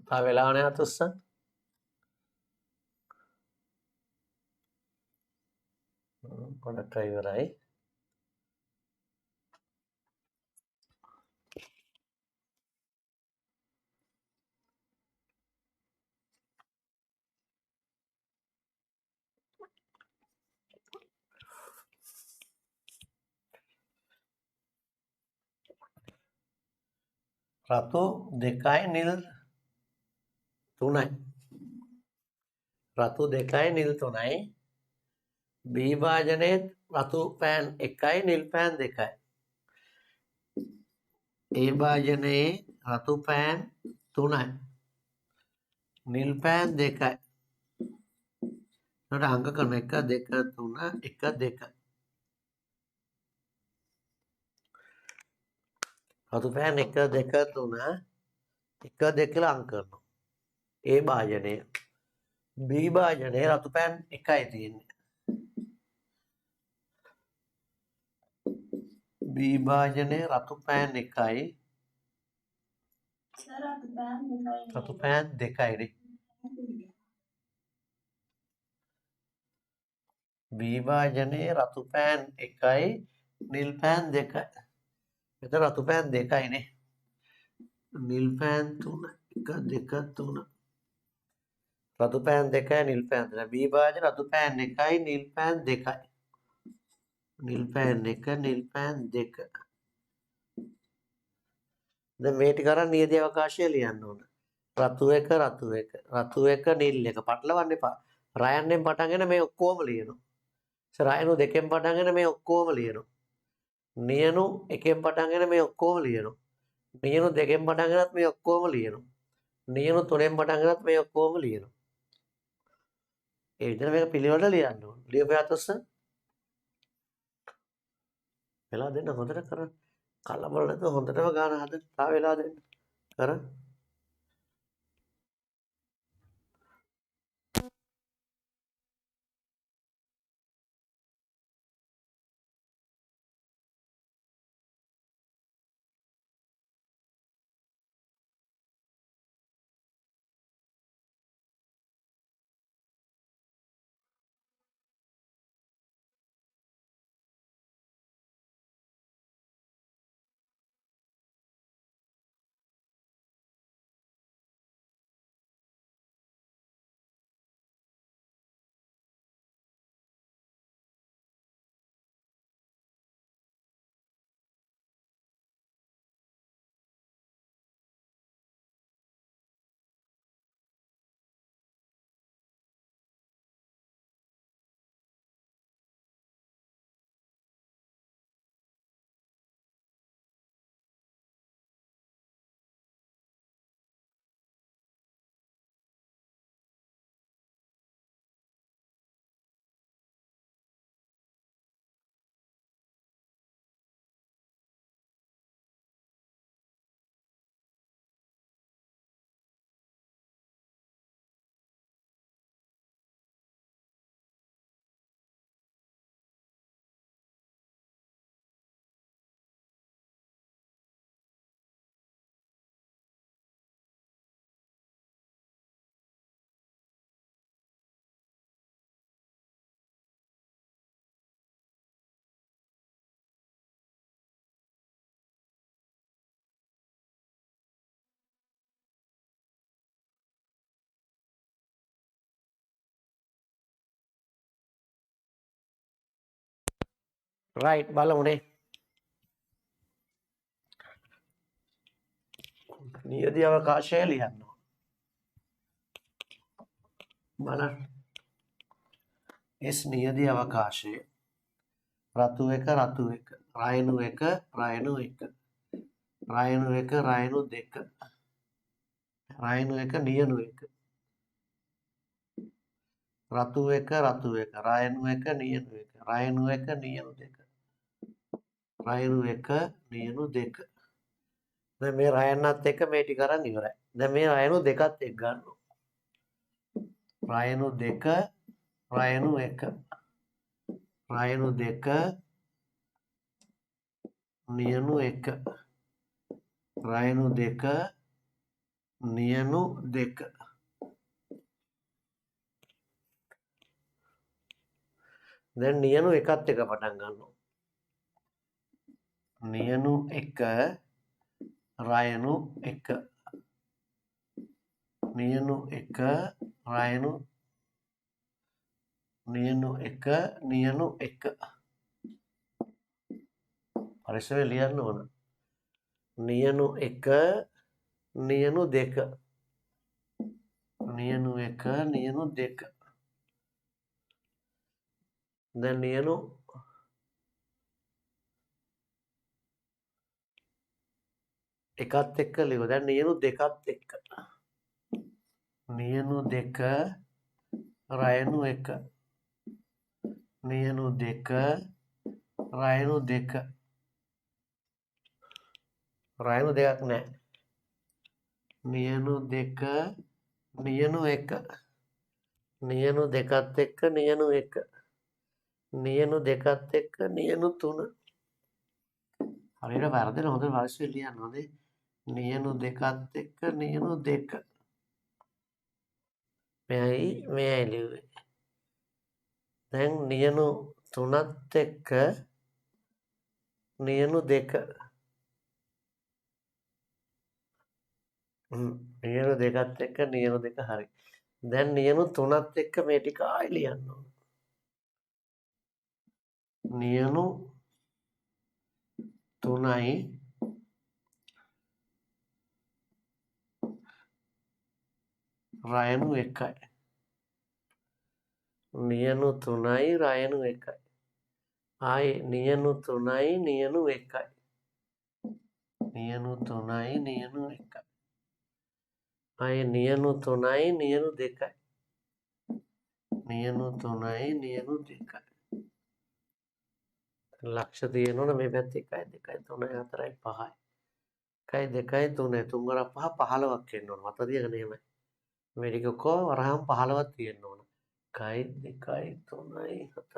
තව වෙලාවක් නැද්ද උස්ස? පොඩක් ඉවරයි. රතු 2යි නිල් 3යි. රතු 2යි නිල් 3යි. B භාජනයේ රතු පෑන් 1යි නිල් පෑන් 2යි. A භාජනයේ රතු පෑන් 3යි. නිල් පෑන් 2යි. එතකොට අංක කරන 1 2 3 1 2. රතු පෑන් 1 2 3 1 2 කියලා අංක කරනවා. A භාජනය. B භාජනයේ රතු පෑන් 1යි තියෙන්නේ. B භාජනයේ රතු පෑන් 1යි. රතු පෑන් 2යි නේ. B භාජනයේ රතු පෑන් 1යි නිල් පෑන් 2යි. මෙතන රතු පෑන් 2යි නේ. නිල් පෑන් 3 1 2 3. රතු පෑන් 2යි නිල් පෑන් 3යි. B භාජන රතු පෑන් 1යි නිල් පෑන් 2යි. නිල් පෑන් 1 නිල් පෑන් 2. දැන් මේ ටික අරන් නියදී අවකාශය ලියන්න ඕන. රතු 1 රතු 1 රතු 1 නිල් 1 පටලවන්න එපා. රයන්ෙන් පටන්ගෙන මේ ඔක්කොම ලියනවා. රයනු 2කින් පටන්ගෙන මේ ඔක්කොම ලියනවා. නියනු 1කින් පටන්ගෙන මේ ඔක්කොම ලියනවා. නියනු 2කින් පටන්ගෙනත් මේ ඔක්කොම ලියනවා. නියනු 3කින් පටන්ගෙනත් මේ ඔක්කොම ලියනවා. ඒ විදිහට මේක පිළිවෙලට ලියන්න ඕන. ලියපුවාත් ඔස්ස වෙලා දෙන්න හොඳට කරන්න. කලබල නැතුව හොඳටම ගාන හදන්න. තා වෙලා දෙන්න. කරන්න. right බලමුනේ නියදී අවකාශය ලියන්න බලන්න S නියදී අවකාශයේ රතු එක රයනු එක රයනු දෙක රයනු එක නියනු එක රතු එක රයනු එක නියනු එක රයනු එක නියනු දෙක රයනු එක නියනු දෙක දැන් මේ රයන්නත් එක්ක මේ ටික අරන් ඉවරයි දැන් මේ රයනු දෙකත් එක්ක ගන්නවා රයනු දෙක රයනු එක රයනු දෙක නියනු එක රයනු දෙක නියනු දෙක දැන් නියනු එකත් එක පටන් ගන්නවා නියනු එක රයනු එක නියනු එක රයනු නියනු එක නියනු එක පරිස්සමෙන් ලියන්න ඕන නියනු එක නියනු දෙක නියනු එක නියනු දෙක දැන් නියනු එකත් එක්ක ලියව දැන් නියනු දෙකත් එක්ක නියනු දෙක රයනු එක නියනු දෙක රයනු දෙක රයනු දෙකක් නැහැ නියනු දෙක නියනු එක නියනු දෙකත් එක්ක නියනු එක නියනු දෙකත් එක්ක නියනු තුන හරියට වර්ධන හොඳට වර්ෂය ලියන්න හොඳේ නියනු දෙකත් එක්ක නියනු දෙක මෙයයි ලිව්වේ දැන් නියනු තුනත් එක්ක නියනු දෙක නියනු දෙකත් එක්ක නියනු දෙක හරි දැන් නියනු තුනත් එක්ක මේ ටික ආයෙ ලියන්න ඕන නියනු තුනයි රයනු එකයි නියනු තුනයි රයනු එකයි ආයෙ නියනු තුනයි නියනු එකයි නියනු තුනයි නියනු එකයි ආයෙ නියනු තුනයි නියනු දෙකයි නියනු තුනයි නියනු දෙකයි ලක්ෂ තියෙනවනේ මේ පැත්තේ 1 2 3 4 5යි 1 2 3 3 වරක් 5 15ක් එන්න ඕන මත තියගෙන එහෙමයි මේ ටික කො වරහන් 15ක් තියෙන්න ඕන 1 2 3 4 5යි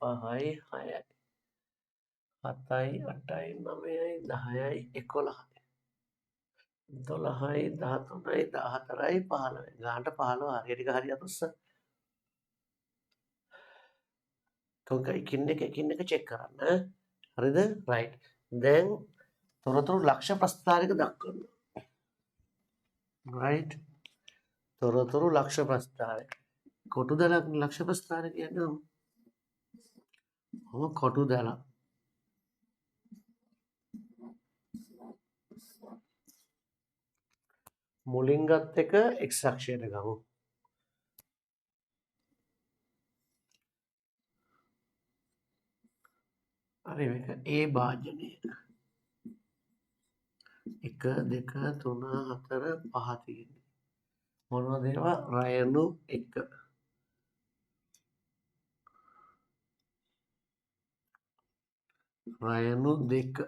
6යි 7යි 8යි 9යි 10යි 11යි 12යි 13යි 14යි 15යි ගානට 15 හරිය ටික හරියට උස්ස කොහොමද එකින් එක චෙක් කරන්න හරිද රයිට් දැන් තොරතුරු ලක්ෂ ප්‍රස්ථාරයක දක්වන්න රයිට් තොරතුරු ලක්ෂ ප්‍රස්ථාරය කොටු දලක් ලක්ෂ ප්‍රස්ථාරය කියන්නේ කොටු දලක් මුලින් ගත් එක x අක්ෂයට ගමු හරි මේක a භාජනය 1 2 3 4 5 තියෙන්නේ මොනවද ඒවා රයනු 1 රයනු 2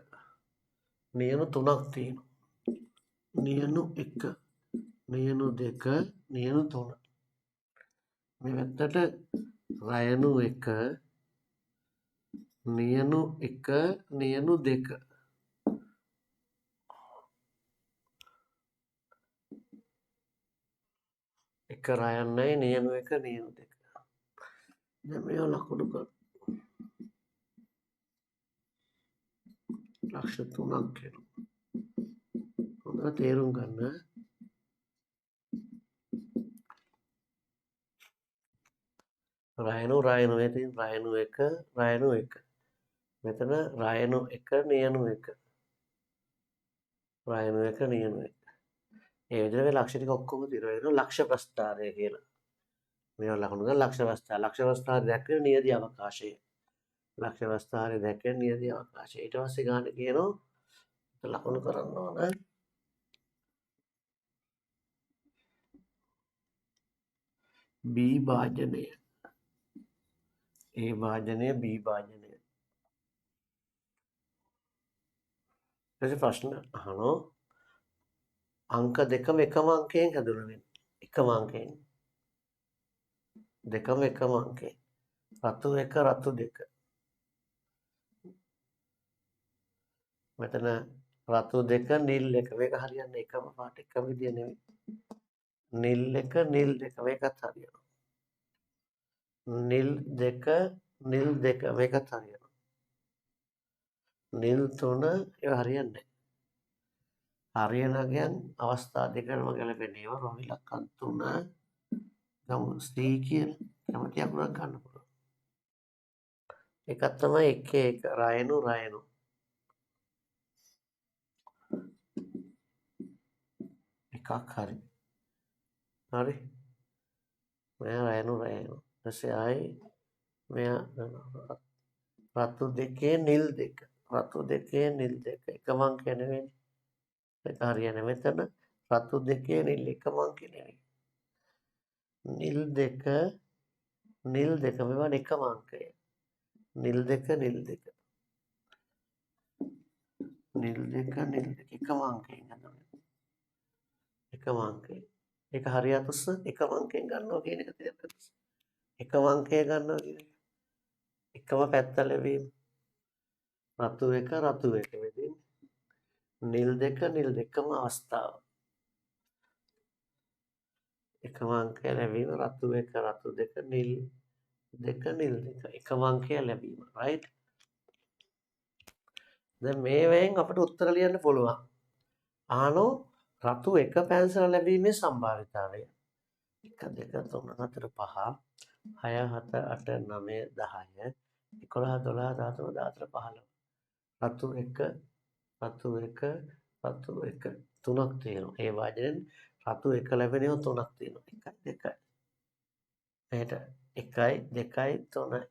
නියනු 3ක් තියෙනවා නියනු 1 නියනු 2 නියනු 3 මේ පැත්තට රයනු 1 නියනු 1 නියනු 2 එක රයන්නයි නියනු 1 නියනු 2 දැන් මේවා ලකුණු කර ලක්ෂ 3ක් එනවා හොඳට තේරුම් ගන්න රයනු 1 රයනු 1 මෙතන රයනු 1 නියනු 1. රයනු 1 නියනු 1. ඒ විදිහට මේ ලක්ෂ ටික ඔක්කොම තියෙනවා. ඒක ලක්ෂ ප්‍රස්ථාරය කියලා. මේවා ලකුණු ගන්න ලක්ෂ ප්‍රස්ථාර. ලක්ෂ ප්‍රස්ථාරය දැක්වෙන නියදී අවකාශය. ලක්ෂ ප්‍රස්ථාරය දැක්වෙන නියදී අවකාශය. ඊට පස්සේ ගන්න කියනවා ලකුණු කරන්න ඕන. B භාජනය. A භාජනය B භාජනය. ඊට ප්‍රශ්න අහනවා අංක දෙකම එකම අංකයෙන් හැදුණා වෙන්නේ. එකම අංකයෙන්. දෙකම එකම අංකයෙන්. රතු 1 රතු 2. මෙතන රතු 2 නිල් 1 මේක හරියන්නේ එකම පාට එකම විදිය නෙවෙයි. නිල් 1 නිල් 2 මේකත් හරියනවා. නිල් 2 නිල් 2 මේකත් හරියනවා. නිල් 3 ඒවා හරියන්නේ නැහැ. හරියනගයන් අවස්ථා දෙකම ගැලපෙන්නේ ඒවා රොමි ලක්කන් 3 ගමු C කියලා කැමති අකුරක් ගන්න පුළුවන්. එකක් තමයි 1 1 රයනු රයනු. එකක් හරි. හරි. මෙයා රයනු රයනු. ඊපස්සේ ආයි මෙයා රතු 2 නිල් 2. රතු 2 නිල් 2 එකම අංකය නෙවෙයි. ඒක හරියන්නේ මෙතන රතු 2 නිල් එකම අංකය නෙවෙයි. නිල් 2 නිල් 2 මේවා එකම අංකය. නිල් 2 නිල් 2. නිල් 2 නිල් 2 එකම අංකයෙන් ගන්නවා. එකම අංකය. ඒක හරියට උස්ස එකම අංකයෙන් ගන්නවා කියන එක තේරෙනවද? එකම අංකය ගන්නවා කියන්නේ එකම පැත්ත ලැබීම. රතු 1 රතු 1 වෙදින් නිල් 2 නිල් 2ම අවස්ථාව. එකම අංකය ලැබීම රතු 1 රතු 2 නිල් 2 නිල් 2 එකම අංකය ලැබීම. right? දැන් මේවෙන් අපිට උත්තර ලියන්න පුළුවන්. අහනෝ රතු 1 පැන්සල ලැබීමේ සම්භාවිතාවය. 1 2 3 4 5 6 7 8 9 10 11 12 13 14 15 රතු 1 රතු 1 රතු 1 තුනක් තියෙනවා. ඒ වාදයෙන් රතු 1 ලැබෙනවා තුනක් තියෙනවා. 1 2 එහෙට 1 2 3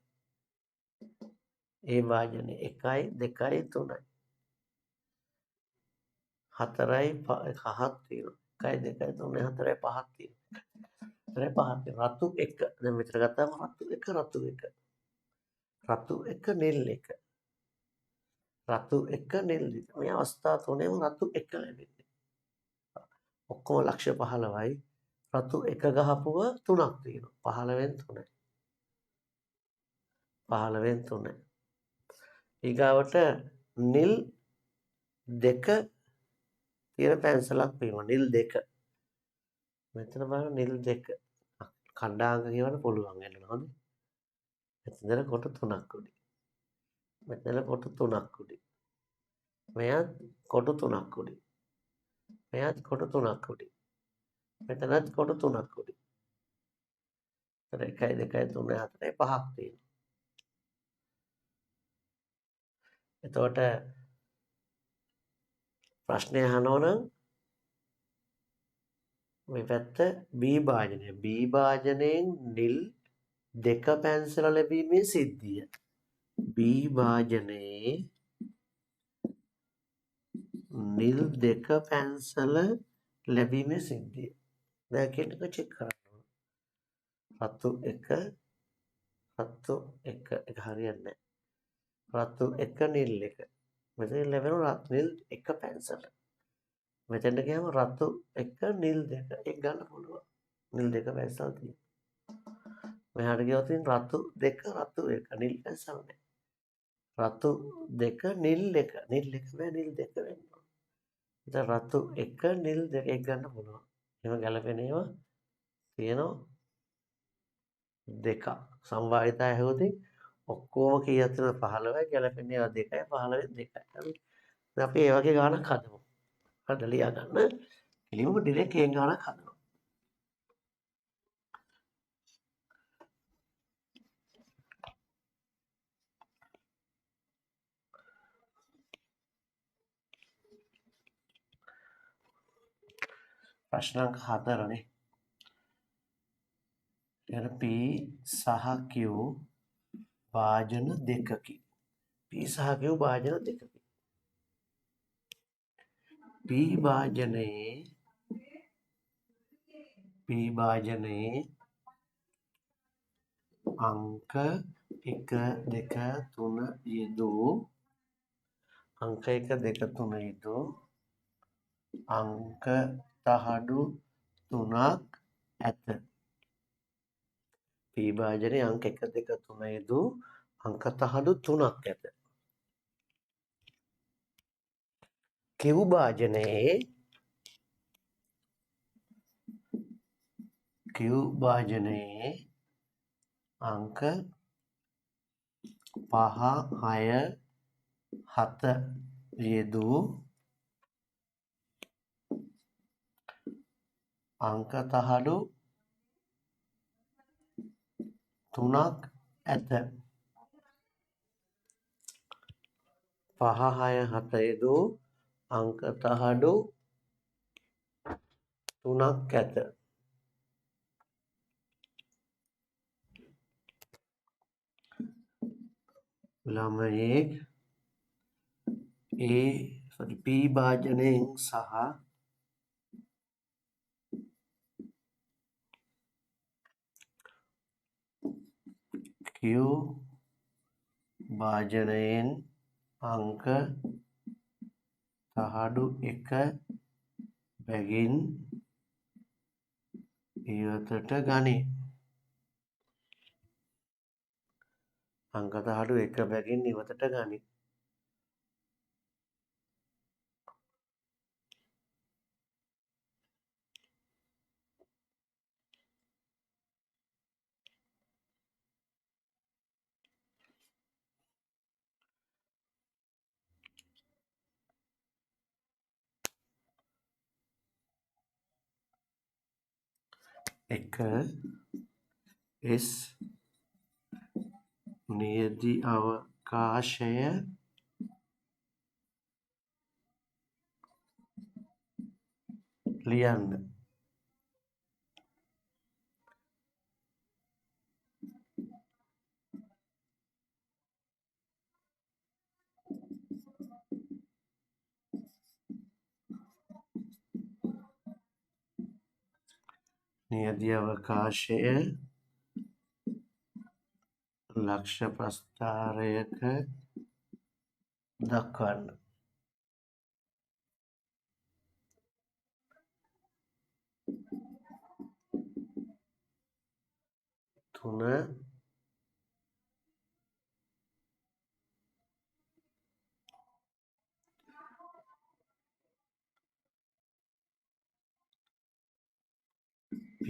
ඒ වාදනේ 1 2 3 හතරයි පහක් තියෙනවා. 1 2 3 4 5ක් තියෙනවා. හතරයි පහක් තියෙනවා. රතු 1 දැන් මෙතන ගත්තාම රතු 1 රතු 1 රතු 1 නිල් 1 රතු 1 නිල් 2 මේ අවස්ථා තුනේම රතු 1 ලැබෙන්නේ. ඔක්කොම ලක්ෂ 15යි රතු 1 ගහපුව තුනක් තියෙනවා. 15න් 3යි. 15න් 3යි. ඊගාවට නිල් 2 තියෙන පැන්සලක් පේනවා. නිල් 2. මෙතන බලන්න නිල් 2. කණ්ඩාංග කියවන්න පුළුවන් වෙනවා හොඳ. මෙතන කොට 3ක් උඩි. මෙතන කොට 3ක් උඩි. මෙයත් කොට 3ක් උඩි. මෙයත් කොට 3ක් උඩි. මෙතනත් කොට 3ක් උඩි. එතන 1 2 3 4 5ක් තියෙනවා. එතකොට ප්‍රශ්නය අහනවා නම් මේ පැත්ත B භාජනය. B භාජනයෙන් නිල් 2 පැන්සල ලැබීමේ සිද්ධිය. B භාජනයේ නිල් 2 පැන්සල ලැබීමේ සිද්ධිය. දැන් කියන එක චෙක් කරන්න ඕන. රතු 1 රතු 1 එක හරියන්නේ නැහැ. රතු 1 නිල් 1. මෙතන ලැබෙනවා නිල් 1 පැන්සල. මෙතෙන්ට ගියාම රතු 1 නිල් 2 එක ගන්න පුළුවන්. නිල් 2 පැන්සල් තියෙනවා. මෙහාට ගියොත් රතු 2 රතු 1 නිල් පැන්සල් නැහැ. රතු 2 නිල් 1 නිල් 1 බෑ නිල් 2 වෙන්න ඕන. ඉතින් රතු 1 නිල් 2 එක ගන්න පුළුවන්. එහෙම ගැලපෙන ඒවා තියෙනවා දෙකක්. සම්භාවිතා ඇහුවොත් ඔක්කොම කීයක් තියෙනවද 15යි ගැලපෙන ඒවා 2යි 15න් 2යි. හරි. දැන් අපි ඒ වගේ ගානක් හදමු. හරිද ලියා ගන්න. එළියම ඩිරෙක්ට් ඒ ගානක් හදනවා. ප්‍රශ්න අංක 4නේ. එන P සහ Q භාජන දෙකකි. P සහ Q භාජන දෙකකි. P භාජනයේ අංක 1 2 3 යෙදූ අංක 1 2 3 යෙදූ අංක තහඩු 3ක් ඇත. P භාජනයේ අංක 1 2 3 යෙදූ අංක තහඩු 3ක් ඇත. Q භාජනයේ අංක 5 6 7 යෙදූ අංක තහඩු 3ක් ඇත. 5 6 7 යෙදූ අංක තහඩු 3ක් ඇත. ළමයෙක් P භාජනයෙන් සහ Q භාජනයෙන් අංක තහඩු 1 බැගින් ඉවතට ගනී. අංක තහඩු 1 බැගින් ඉවතට ගනී. එක S නියදි අවකාශය ලියන්න. නියදි අවකාශය ලක්ෂ ප්‍රස්ථාරයක දක්වන්න. තුන P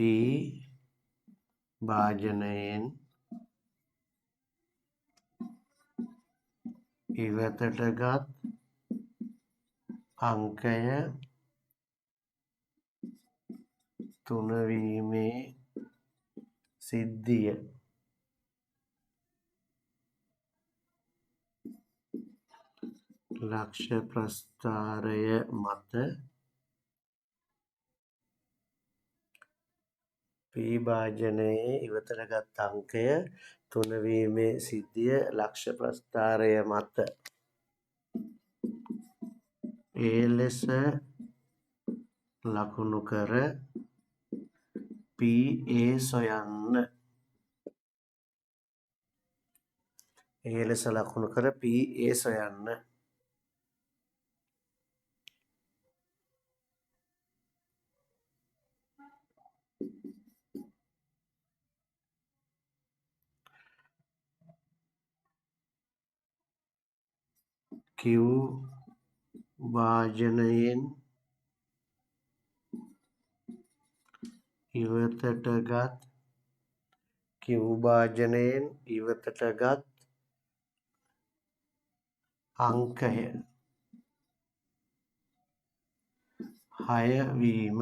භාජනයෙන් ඉවතට ගත් අංකය 3 වීමේ සිද්ධිය ලක්ෂ ප්‍රස්ථාරය මත P භාජනයේ ඉවතට ගත් අංකය 3 වීමේ සිද්ධිය ලක්ෂ ප්‍රස්ථාරය මත ලෙස ලකුණු කර PA සොයන්න. ලෙස ලකුණු කර PA සොයන්න. Q භාජනයෙන් ඉවතට ගත් අංකය 6 වීම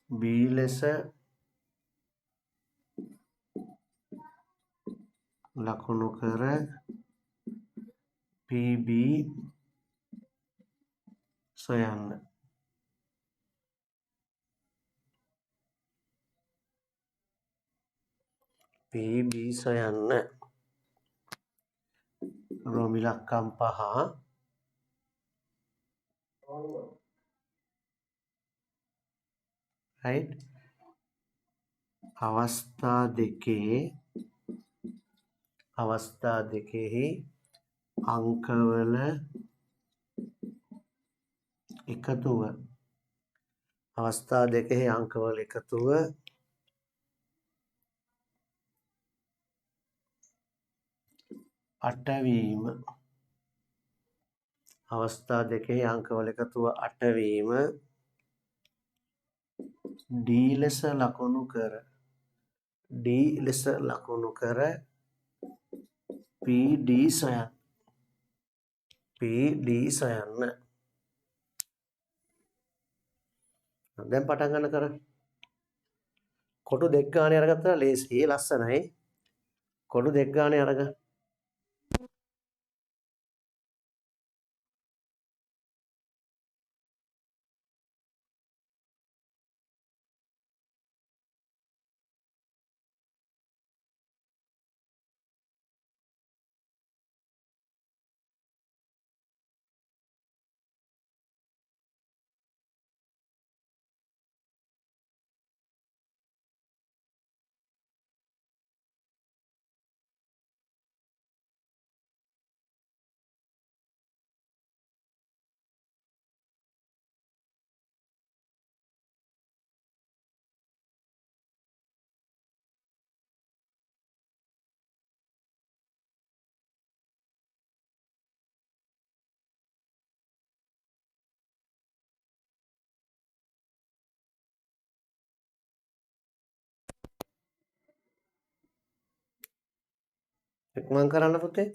B ලෙස ලකුණු කර PB සොයන්න. PB සොයන්න. රෝම ඉලක්කම් 5 right අවස්ථා දෙකෙහි අංකවල එකතුව අටවීම D ලෙස ලකුණු කර PD සොයන්න. දැන් පටන් ගන්න කරන්න. කොටු දෙක ගානේ අරගත්තා ලේසි ලස්සනයි. කොටු දෙක ගානේ අරගන්න. ඉක්මන් කරන්න පුතේ.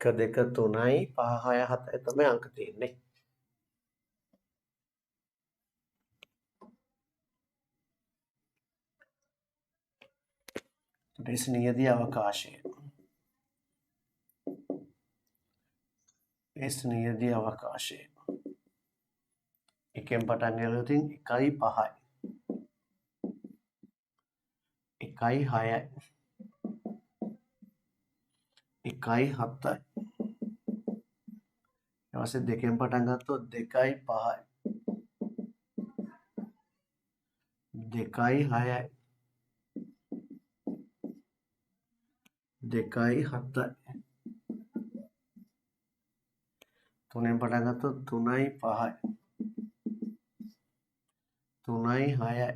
එක දෙක තුනයි පහ හය හතයි තමයි අංක තියෙන්නේ. නියදී අවකාශය. එකෙන් පටන් ගන්නොත් 1යි 5යි 1යි 6යි 1යි 7යි ඊපස්සේ දෙකෙන් පටන් ගත්තොත් 2යි 5යි 2යි 6යි 2යි 7යි තුනෙන් පටන් ගත්තොත් 3යි 5යි 3යි 6යි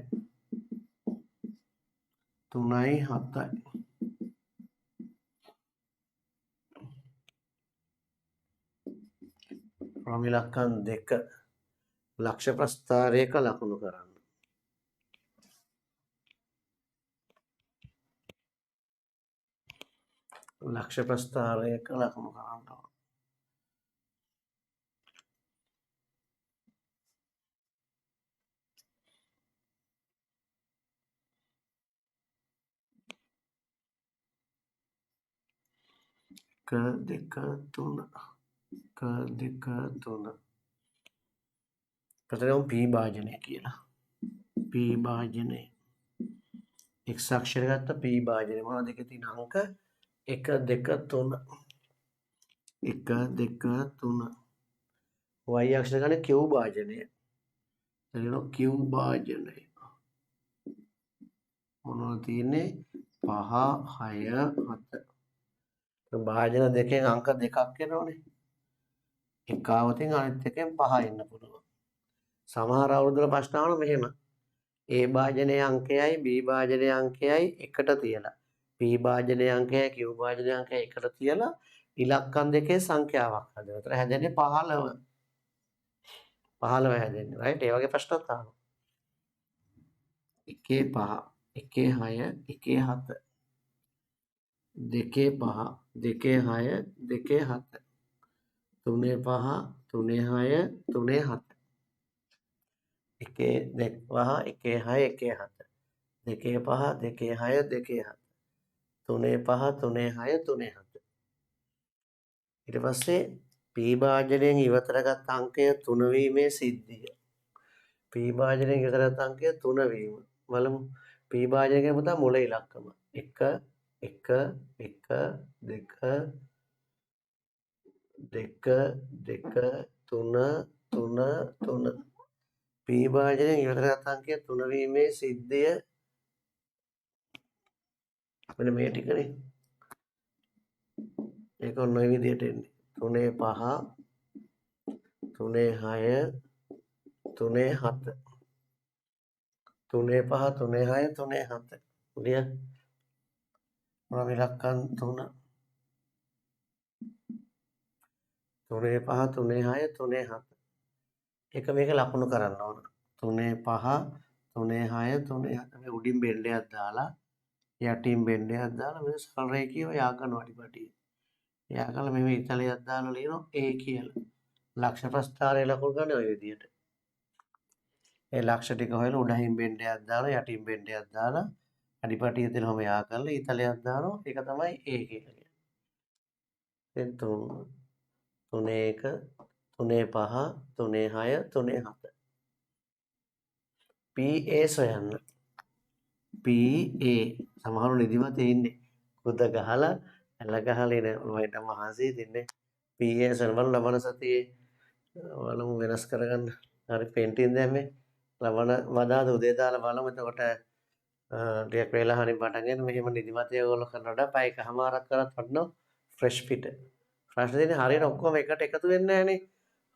3යි 7යි රෝම ඉලක්කම් 2 ලක්ෂ ප්‍රස්ථාරයක ලකුණු කරන්න. ලක්ෂ ප්‍රස්ථාරයක ලකුණු කරන්න ඕන. එක දෙක තුන එක දෙක තුන කතරම් පී භාජනය කියලා. පී භාජනය එක් අක්ෂර ගත්ත පී භාජනය මොනවද දෙකේ තියෙන අංක 1 2 3 1 2 3 y අක්ෂර ගන්න q භාජනය එතන q භාජනය මොනවද තියෙන්නේ 5 6 7 භාජන දෙකෙන් අංක දෙකක් එනවනේ එක ආවතින් අනිත් එකෙන් 5 එන්න පුළුවන් සමහර අවුරුද්දවල ප්‍රශ්න අහනවා මෙහෙම A භාජනයේ අංකයයි B භාජනයේ අංකයයි එකට තියලා P භාජනයේ අංකයයි Q භාජනයේ අංකයයි එකට තියලා ඉලක්කම් දෙකේ සංඛ්‍යාවක් හදනවා. ඒතර හැදෙන්නේ 15. 15 හැදෙන්නේ. රයිට්? ඒ වගේ ප්‍රශ්නත් අහනවා. 1 5 1 6 1 7 2 5 2 6 2 7 3 5 3 6 3 7 එකේ 2 5 1 6 1 7 2 5 2 6 2 7 3 5 3 6 3 7 ඊට පස්සේ p භාජනයෙන් ඉවතරගත් අංකය 3 වීමේ සිද්ධිය p භාජනයෙන් ඉවතරගත් අංකය 3 වීම බලමු p භාජනය කියන පුතා මුල ඉලක්කම 1 1 1 2 2 2 3 3 3 p භාජනයෙන් ඉවතරගත් අංකය 3 වීමේ සිද්ධිය මෙන්න මේ ටිකනේ ඒක ඔන්න ඔය විදිහට එන්නේ 3 5 3 6 3 7 3 5 3 6 3 7 උඩිය මොන ඉලක්කම් 3 3 5 3 6 3 7 එක මේක ලකුණු කරන්න ඕන 3 5 3 6 3 7 මේ උඩින් බෙල්ලයක් දාලා යටින් බෙල්ලයක් දාලා මේ සරල රේඛියව යා කරන වටිපටිය යා කරලා මේ ඉතලයක් දාලා ලියනවා A කියලා ලක්ෂ ප්‍රස්ථාරයේ ලකුණු ගන්න ඔය විදිහට ඒ ලක්ෂ ටික හොයලා උඩින් බෙල්ලයක් දාලා යටින් බෙල්ලයක් දාලා අඩිපටිය දෙනවම යා කරලා ඉතලයක් දානවා ඒක තමයි A කියලා කියන්නේ දැන් 3 3 1 3 5 3 6 3 7 PA සොයන්න PA සමහරව නිදිමතේ ඉන්නේ කුද ගහලා ඇල ගහලා ඉන ඔයට මහන්සි තින්නේ PA සර්වල් ලබන සතියේ බලමු වෙනස් කරගන්න හරි පේන්ටින් දැම්මේ ලබන වදාද උදේ දාලා බලමු එතකොට ටිකක් වෙලා හරි පටන් ගන්න මෙහෙම නිදිමතේ ඔයගොල්ලෝ කරනකොට පැය එකමාරක් කරත් වටනවා ෆ්‍රෙෂ් පිට ප්‍රශ්න දෙන්නේ හරියට ඔක්කොම එකට එකතු වෙන්නේ නැහනේ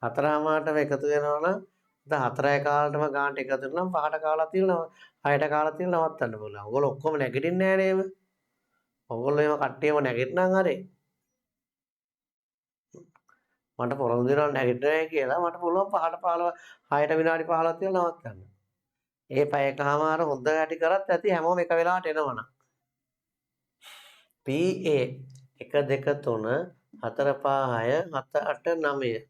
හතරමාරටම එකතු වෙනවා නම් දැන් 4යි කාලටම ගානට එකතු වෙනවා නම් 5ට කාලා තියෙනවා 6ට කාලා තියෙනවා නවත්තන්න පුළුවන්. ඔයගොල්ලෝ ඔක්කොම නැගිටින්නේ නැහැ නේද? ඔයගොල්ලෝ එහෙම කට්ටියම නැගිටිනම් හරි. මට පොරොන්දු වෙනවා නැගිටින්නේ නැහැ කියලා මට පුළුවන් 5ට 15 6ට විනාඩි 15ක් තියලා නවත්තන්න. ඒ පැය එකමාර හොඳ ඇටි කරත් ඇති හැමෝම එක වෙලාවට එනවනම්. PA 1 2 3 4 5 6 7 8 9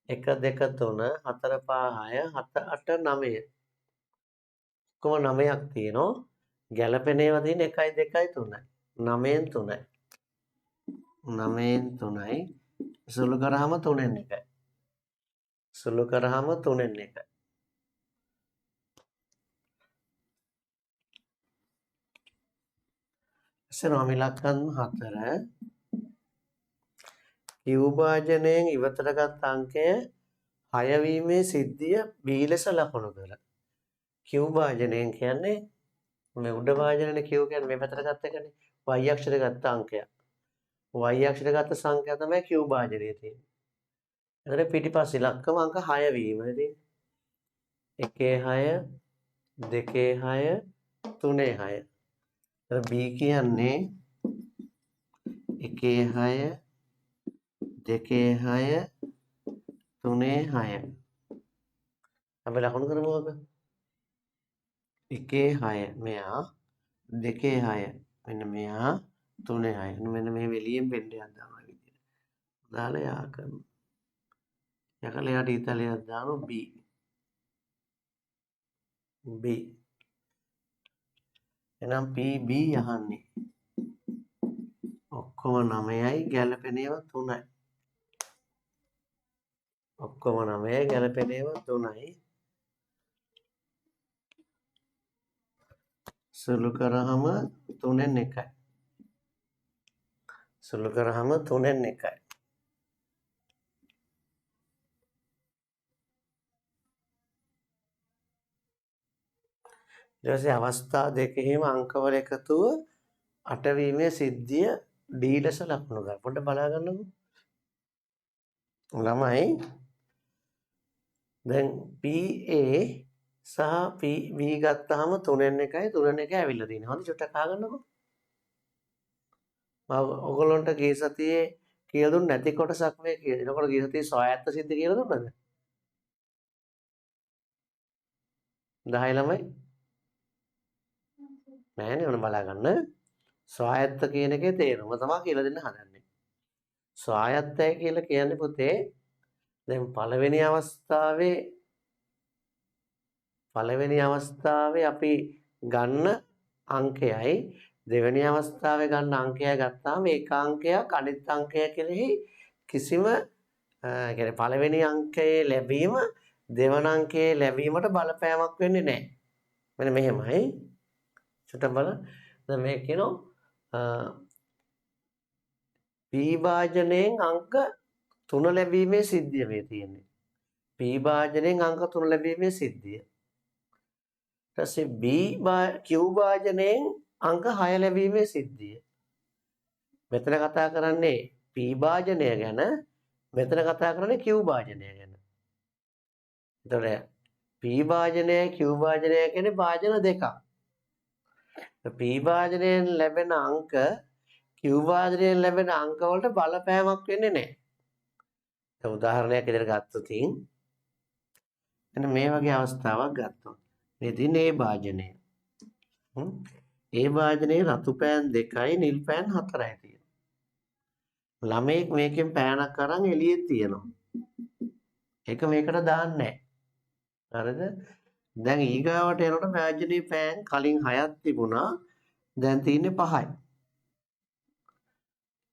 1 2 3 4 5 6 7 8 9 කොහොම 9ක් තියෙනවා ගැළපෙන ඒවා තියෙන 1 2 3යි 9න් 3යි 9න් 3යි සුළු කරාම 3න් 1යි සුළු කරාම 3න් 1යි එසේනම් ඉලක්කම් 4 Q භාජනයෙන් ඉවතටගත් අංකය 6 වීමේ සිද්ධිය B ලෙස ලකුණු කර Q භාජනයෙන් කියන්නේ මේ උඩ භාජනනේ Q කියන්නේ මේ පැත්තට ගත්ත එකනේ y අක්ෂරය ගත්ත අංකයක් y අක්ෂරය ගත්ත සංඛ්‍යා තමයි Q භාජනයේ තියෙන්නේ. එතන පිටිපස්ස ඉලක්කම අංක 6 වීම ඉතින් 1 6 2 6 3 6 එතන B කියන්නේ 1 6 2 6 3 6 අපි ලකුණු කරමු ඔක 1 6 මෙයා 2 6 මෙන්න මෙයා 3යි. මෙන්න මේ වෙලියෙන් පෙන්ඩයක් දානවා විදිහට. දාලා යා කරනවා. යකලා යාට ඉතලයක් දානවා B. B. එහෙනම් PB යහන්නේ. ඔක්කොම 9යි ගැලපෙන ඒවා 3යි. ඔක්කොම 9යි ගැලපෙන ඒවා 3යි. සුළු කරාම 3න් 1යි. සුළු කරාම 3න් 1යි. ඊට පස්සේ අවස්ථා දෙකෙහිම අංකවල එකතුව 8 වීමේ සිද්ධිය D ලෙස ලකුණු ගන්න. පොඩ්ඩක් බලා ගන්නකෝ. ළමයි දැන් PA සහ PB ගත්තාම 3න් 1යි 3න් 1 ඇවිල්ලා තියෙනවා. හරි චුට්ටක් අහගන්නකෝ. මම ඔයගොල්ලන්ට ගිය සතියේ කියලා දුන්නේ නැති කොටසක් මේ කියලා. එතකොට ගිය සතියේ ස්වායත්ත සිද්ධ කියලා දුන්නද? 10 ළමයි නෑනේ ඔන්න බලා ගන්න. ස්වායත්ත කියන එකේ තේරුම තමයි කියලා දෙන්න හදන්නේ. ස්වායත්තය කියලා කියන්නේ පුතේ දැන් පළවෙනි අවස්ථාවේ අපි ගන්න අංකයයි දෙවෙනි අවස්ථාවේ ගන්න අංකයයි ගත්තාම එක අංකයක් අනිත් අංකය කෙරෙහි කිසිම කියන්නේ පළවෙනි අංකයේ ලැබීම දෙවන අංකයේ ලැබීමට බලපෑමක් වෙන්නේ නැහැ. මෙන්න මෙහෙමයි. චුට්ටක් බලන්න. දැන් මේ කියනවා p භාජනයෙන් අංක 3 ලැබීමේ සිද්ධිය මේ තියෙන්නේ. p භාජනයෙන් අංක 3 ලැබීමේ සිද්ධිය. ඊට පස්සේ q භාජනයෙන් අංක 6 ලැබීමේ සිද්ධිය. මෙතන කතා කරන්නේ p භාජනය ගැන, මෙතන කතා කරන්නේ q භාජනය ගැන. එතකොට p භාජනය q භාජනය කියන්නේ භාජන දෙකක්. p භාජනයෙන් ලැබෙන අංක q භාජනයෙන් ලැබෙන අංක වලට බලපෑමක් වෙන්නේ නැහැ. දැන් උදාහරණයක් විදිහට ගත්තොත් එන්න මේ වගේ අවස්ථාවක් ගත්තොත් මේ තියෙන්නේ A භාජනය. A භාජනයේ රතු පෑන් 2යි නිල් පෑන් 4යි තියෙනවා. ළමෙක් මේකෙන් පෑනක් අරන් එළියේ තියෙනවා. ඒක මේකට දාන්නේ නැහැ. හරිද? දැන් ඊගාවට එනකොට භාජනයේ පෑන් කලින් 6ක් තිබුණා. දැන් තියෙන්නේ 5යි.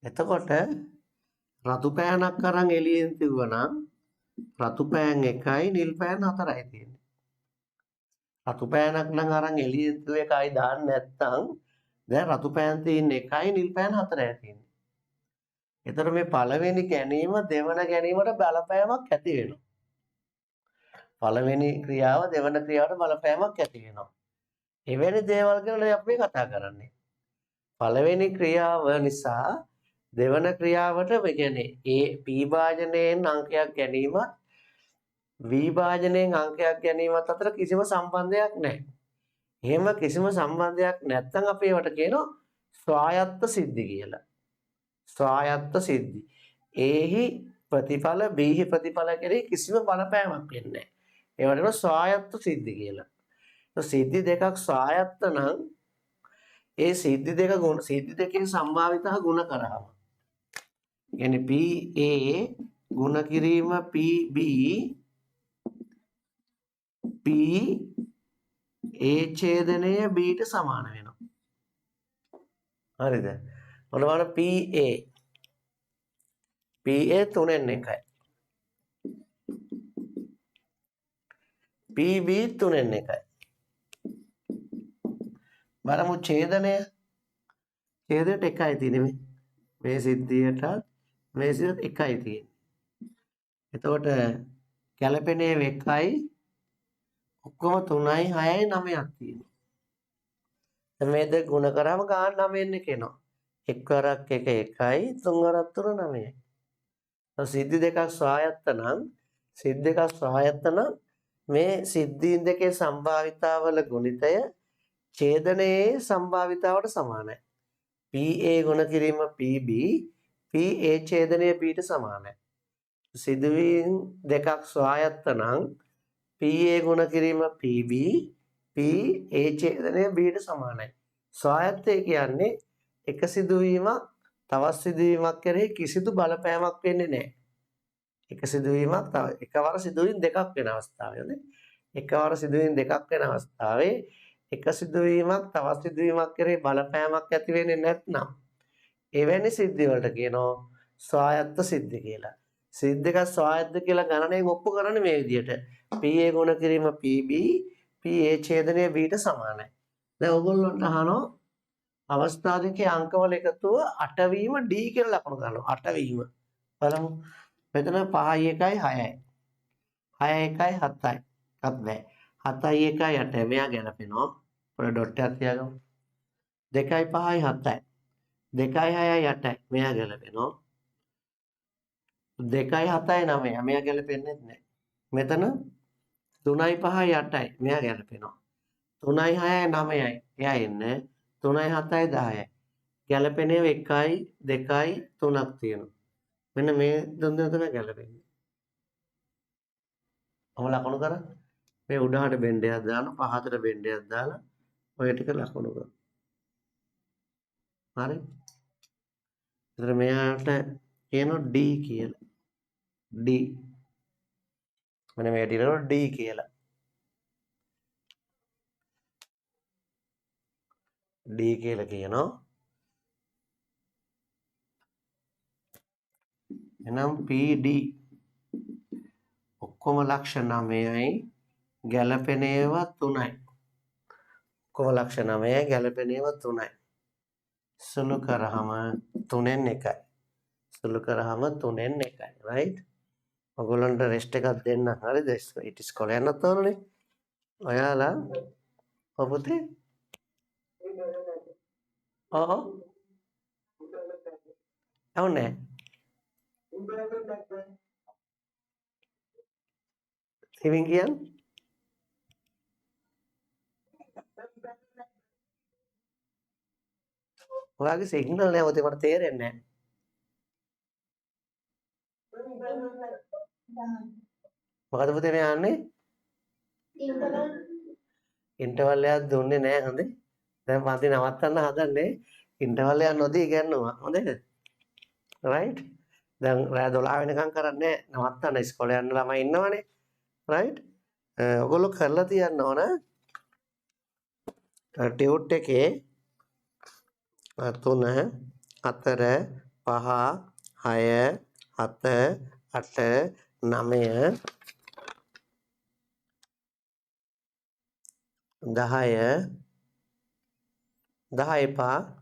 එතකොට රතු පෑනක් අරන් එළියෙන් තිබුණා නම් රතු පෑන් 1යි නිල් පෑන් 4යි තියෙන්නේ. රතු පෑනක් නම් අරන් එළියෙන් තිබු එකයි දාන්න නැත්නම් දැන් රතු පෑන් තියෙන 1යි නිල් පෑන් 4යි තියෙන්නේ. ඒතර මේ පළවෙනි ගැනීම දෙවන ගැනීමට බලපෑමක් ඇති වෙනවා. පළවෙනි ක්‍රියාව දෙවන ක්‍රියාවට බලපෑමක් ඇති වෙනවා. එවැනි දේවල් ගැන අපි කතා කරන්නේ. පළවෙනි ක්‍රියාව නිසා දෙවන ක්‍රියාවට මේ කියන්නේ p භාජනයෙන් අංකයක් ගැනීමත් v භාජනයෙන් අංකයක් ගැනීමත් අතර කිසිම සම්බන්ධයක් නැහැ. එහෙම කිසිම සම්බන්ධයක් නැත්නම් අපි ඒවට කියනවා ස්වායත්ත සිද්ධි කියලා. ස්වායත්ත සිද්ධි. Aහි ප්‍රතිඵල Bහි ප්‍රතිඵල කෙරෙහි කිසිම බලපෑමක් වෙන්නේ නැහැ. ඒවට කියනවා ස්වායත්ත සිද්ධි කියලා. සිද්ධි දෙකක් ස්වායත්ත නම් ඒ සිද්ධි දෙකේ සම්භාවිතහ ගුණ කරාම කියන්නේ PA ගුණ කිරීම PB P A ඡේදනය B ට සමාන වෙනවා. හරිද? මොන බලන්න PA 3න් 1යි. PB 3න් 1යි. බලමු ඡේදනය. ඡේදයට 1යි තියෙන්නේ. මේ සිද්ධියට මේ සිද්ධියට 1යි තියෙන්නේ. එතකොට ගැලපෙනේ 1යි ඔක්කොම 3යි 6යි 9ක් තියෙනවා. දැන් මේ දෙක ගුණ කරාම ගාන 9න් එක එනවා. 1 වරක් 1 1යි 3 වරක් 3 9යි. සිද්ධි දෙකක් ස්වායත්ත නම් මේ සිද්ධීන් දෙකේ සම්භාවිතාවල ගුණිතය ඡේදනයේ සම්භාවිතාවට සමානයි. PA ගුණ කිරීම PB PA ඡේදනය B ට සමානයි. සිදුවීම් දෙකක් ස්වායත්ත නම් PA ගුණ කිරීම PB PA ඡේදනය B ට සමානයි. ස්වායත්තය කියන්නේ එක සිදුවීමක් තවත් සිදුවීමක් කෙරෙහි කිසිදු බලපෑමක් වෙන්නේ නැහැ. එක සිදුවීමක් තව එකවර සිදුවීම් දෙකක් වෙන අවස්ථාවේදී එකවර සිදුවීම් දෙකක් වෙන අවස්ථාවේ එක සිදුවීමක් තවත් සිදුවීමක් කෙරෙහි බලපෑමක් ඇති වෙන්නේ නැත්නම් එවැනි සිද්ධි වලට කියනවා ස්වායත්ත සිද්ධි කියලා. සිද්ධි දෙක ස්වායත්ත කියලා ගණනයෙන් ඔප්පු කරන්නේ මේ විදිහට. PA ගුණ කිරීම PB PA ඡේදනය B ට සමානයි. දැන් ඔයගොල්ලන්ට අහනවා අවස්ථා දෙකේ අංකවල එකතුව 8 වීම D කියලා ලකුණු ගන්නවා. 8 වීම. බලමු. මෙතන 5යි 1යි 6යි. 6යි 1යි 7යි. එකක් බෑ. 7යි 1යි 8යි. මෙයා ගැලපෙනවා. පොඩ ඩොට් එකක් තියාගමු. 2යි 5යි 7යි. 2යි 6යි 8යි. මෙයා ගැලපෙනවා. 2යි 7යි 9යි. මෙයා ගැලපෙන්නේ නැහැ. මෙතන 3යි 5යි 8යි. මෙයා ගැලපෙනවා. 3යි 6යි 9යි. එයා එන්නේ 3යි 7යි 10යි. ගැලපෙන ඒවා 1යි 2යි 3ක් තියෙනවා. මෙන්න මේ තුන් දෙනා තමයි ගැලපෙන්නේ. ඔම ලකුණු කරා. මේ උඩහට බෙන්ඩයක් දාලා පහතට බෙන්ඩයක් දාලා ඔය ටික ලකුණු කරා. හරි. ඒතර මෙයාට කියනවා D කියලා. D. මෙන්න මේ ටිකට D කියලා. D කියලා කියනවා. එනම් PD ඔක්කොම ලක්ෂණ 9යි ගැලපෙන ඒවා 3යි. ඔක්කොම ලක්ෂණ 9යි ගැලපෙන ඒවා 3යි. සුළු කරාම 3න් 1යි. සුළු කරාම 3න් 1යි. right? ඔයගොල්ලන්ට රෙස්ට් එකක් දෙන්න. හරිද? ඊට ඉස්කෝලේ යන්නත් ඕනනේ. ඔයාලා ඔබතේ ඔව් අවුනේ ඉතින් කියන්නේ ඔයාගේ සිග්නල් නෑ ඔතේ මට තේරෙන්නේ නෑ. මොකද පුතේ මේ යන්නේ? ඉන්ටර්වල් එකක් දුන්නේ නෑ හොඳේ. දැන් පන්ති නවත්තන්න හදන්නේ ඉන්ටර්වල් එකක් නොදී ඉගෙනනවා. හොඳේද? right? දැන් රෑ 12 වෙනකම් කරන්නේ නවත්තන්න ඉස්කෝලේ යන්න ළමයි ඉන්නවනේ. right? ඔයගොල්ලෝ කරලා තියන්න ඕන ටියුට් එකේ 3 4 5 6 7 8 9 10 10 එපා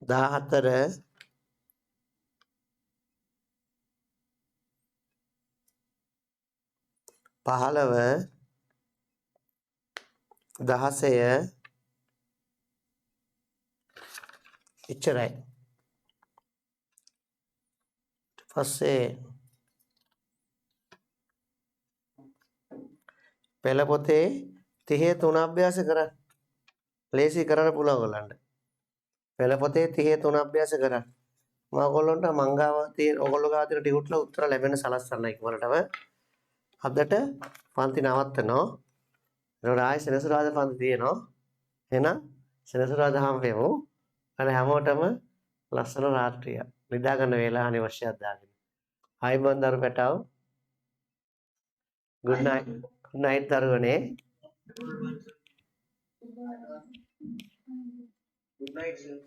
14 15 16 එච්චරයි. පස්සේ පෙළ පොතේ 30 3 අභ්‍යාස කරන්න. ලේසි කරන්න පුළුවන් ඔයගොල්ලන්ට. පෙළ පොතේ 30 3 අභ්‍යාස කරන්න. මම ඔයගොල්ලන්ට මංගාව තියෙන ඔයගොල්ලෝ ගාව තියෙන ටියුට්ල උත්තර ලැබෙන සලස්සන්න ඉක්මනටම. අදට පන්ති නවත්තනවා. ඒකට ආයෙ සෙනසුරාදා පන්ති තියෙනවා. එහෙනම් සෙනසුරාදා හම්බෙමු. අර හැමෝටම ලස්සන රාත්‍රියක්. නිදා ගන්න වේලාව අනිවාර්යයක් දාගෙන. ආයිබන් දරු පැටව. good night දරුවනේ. good night sir.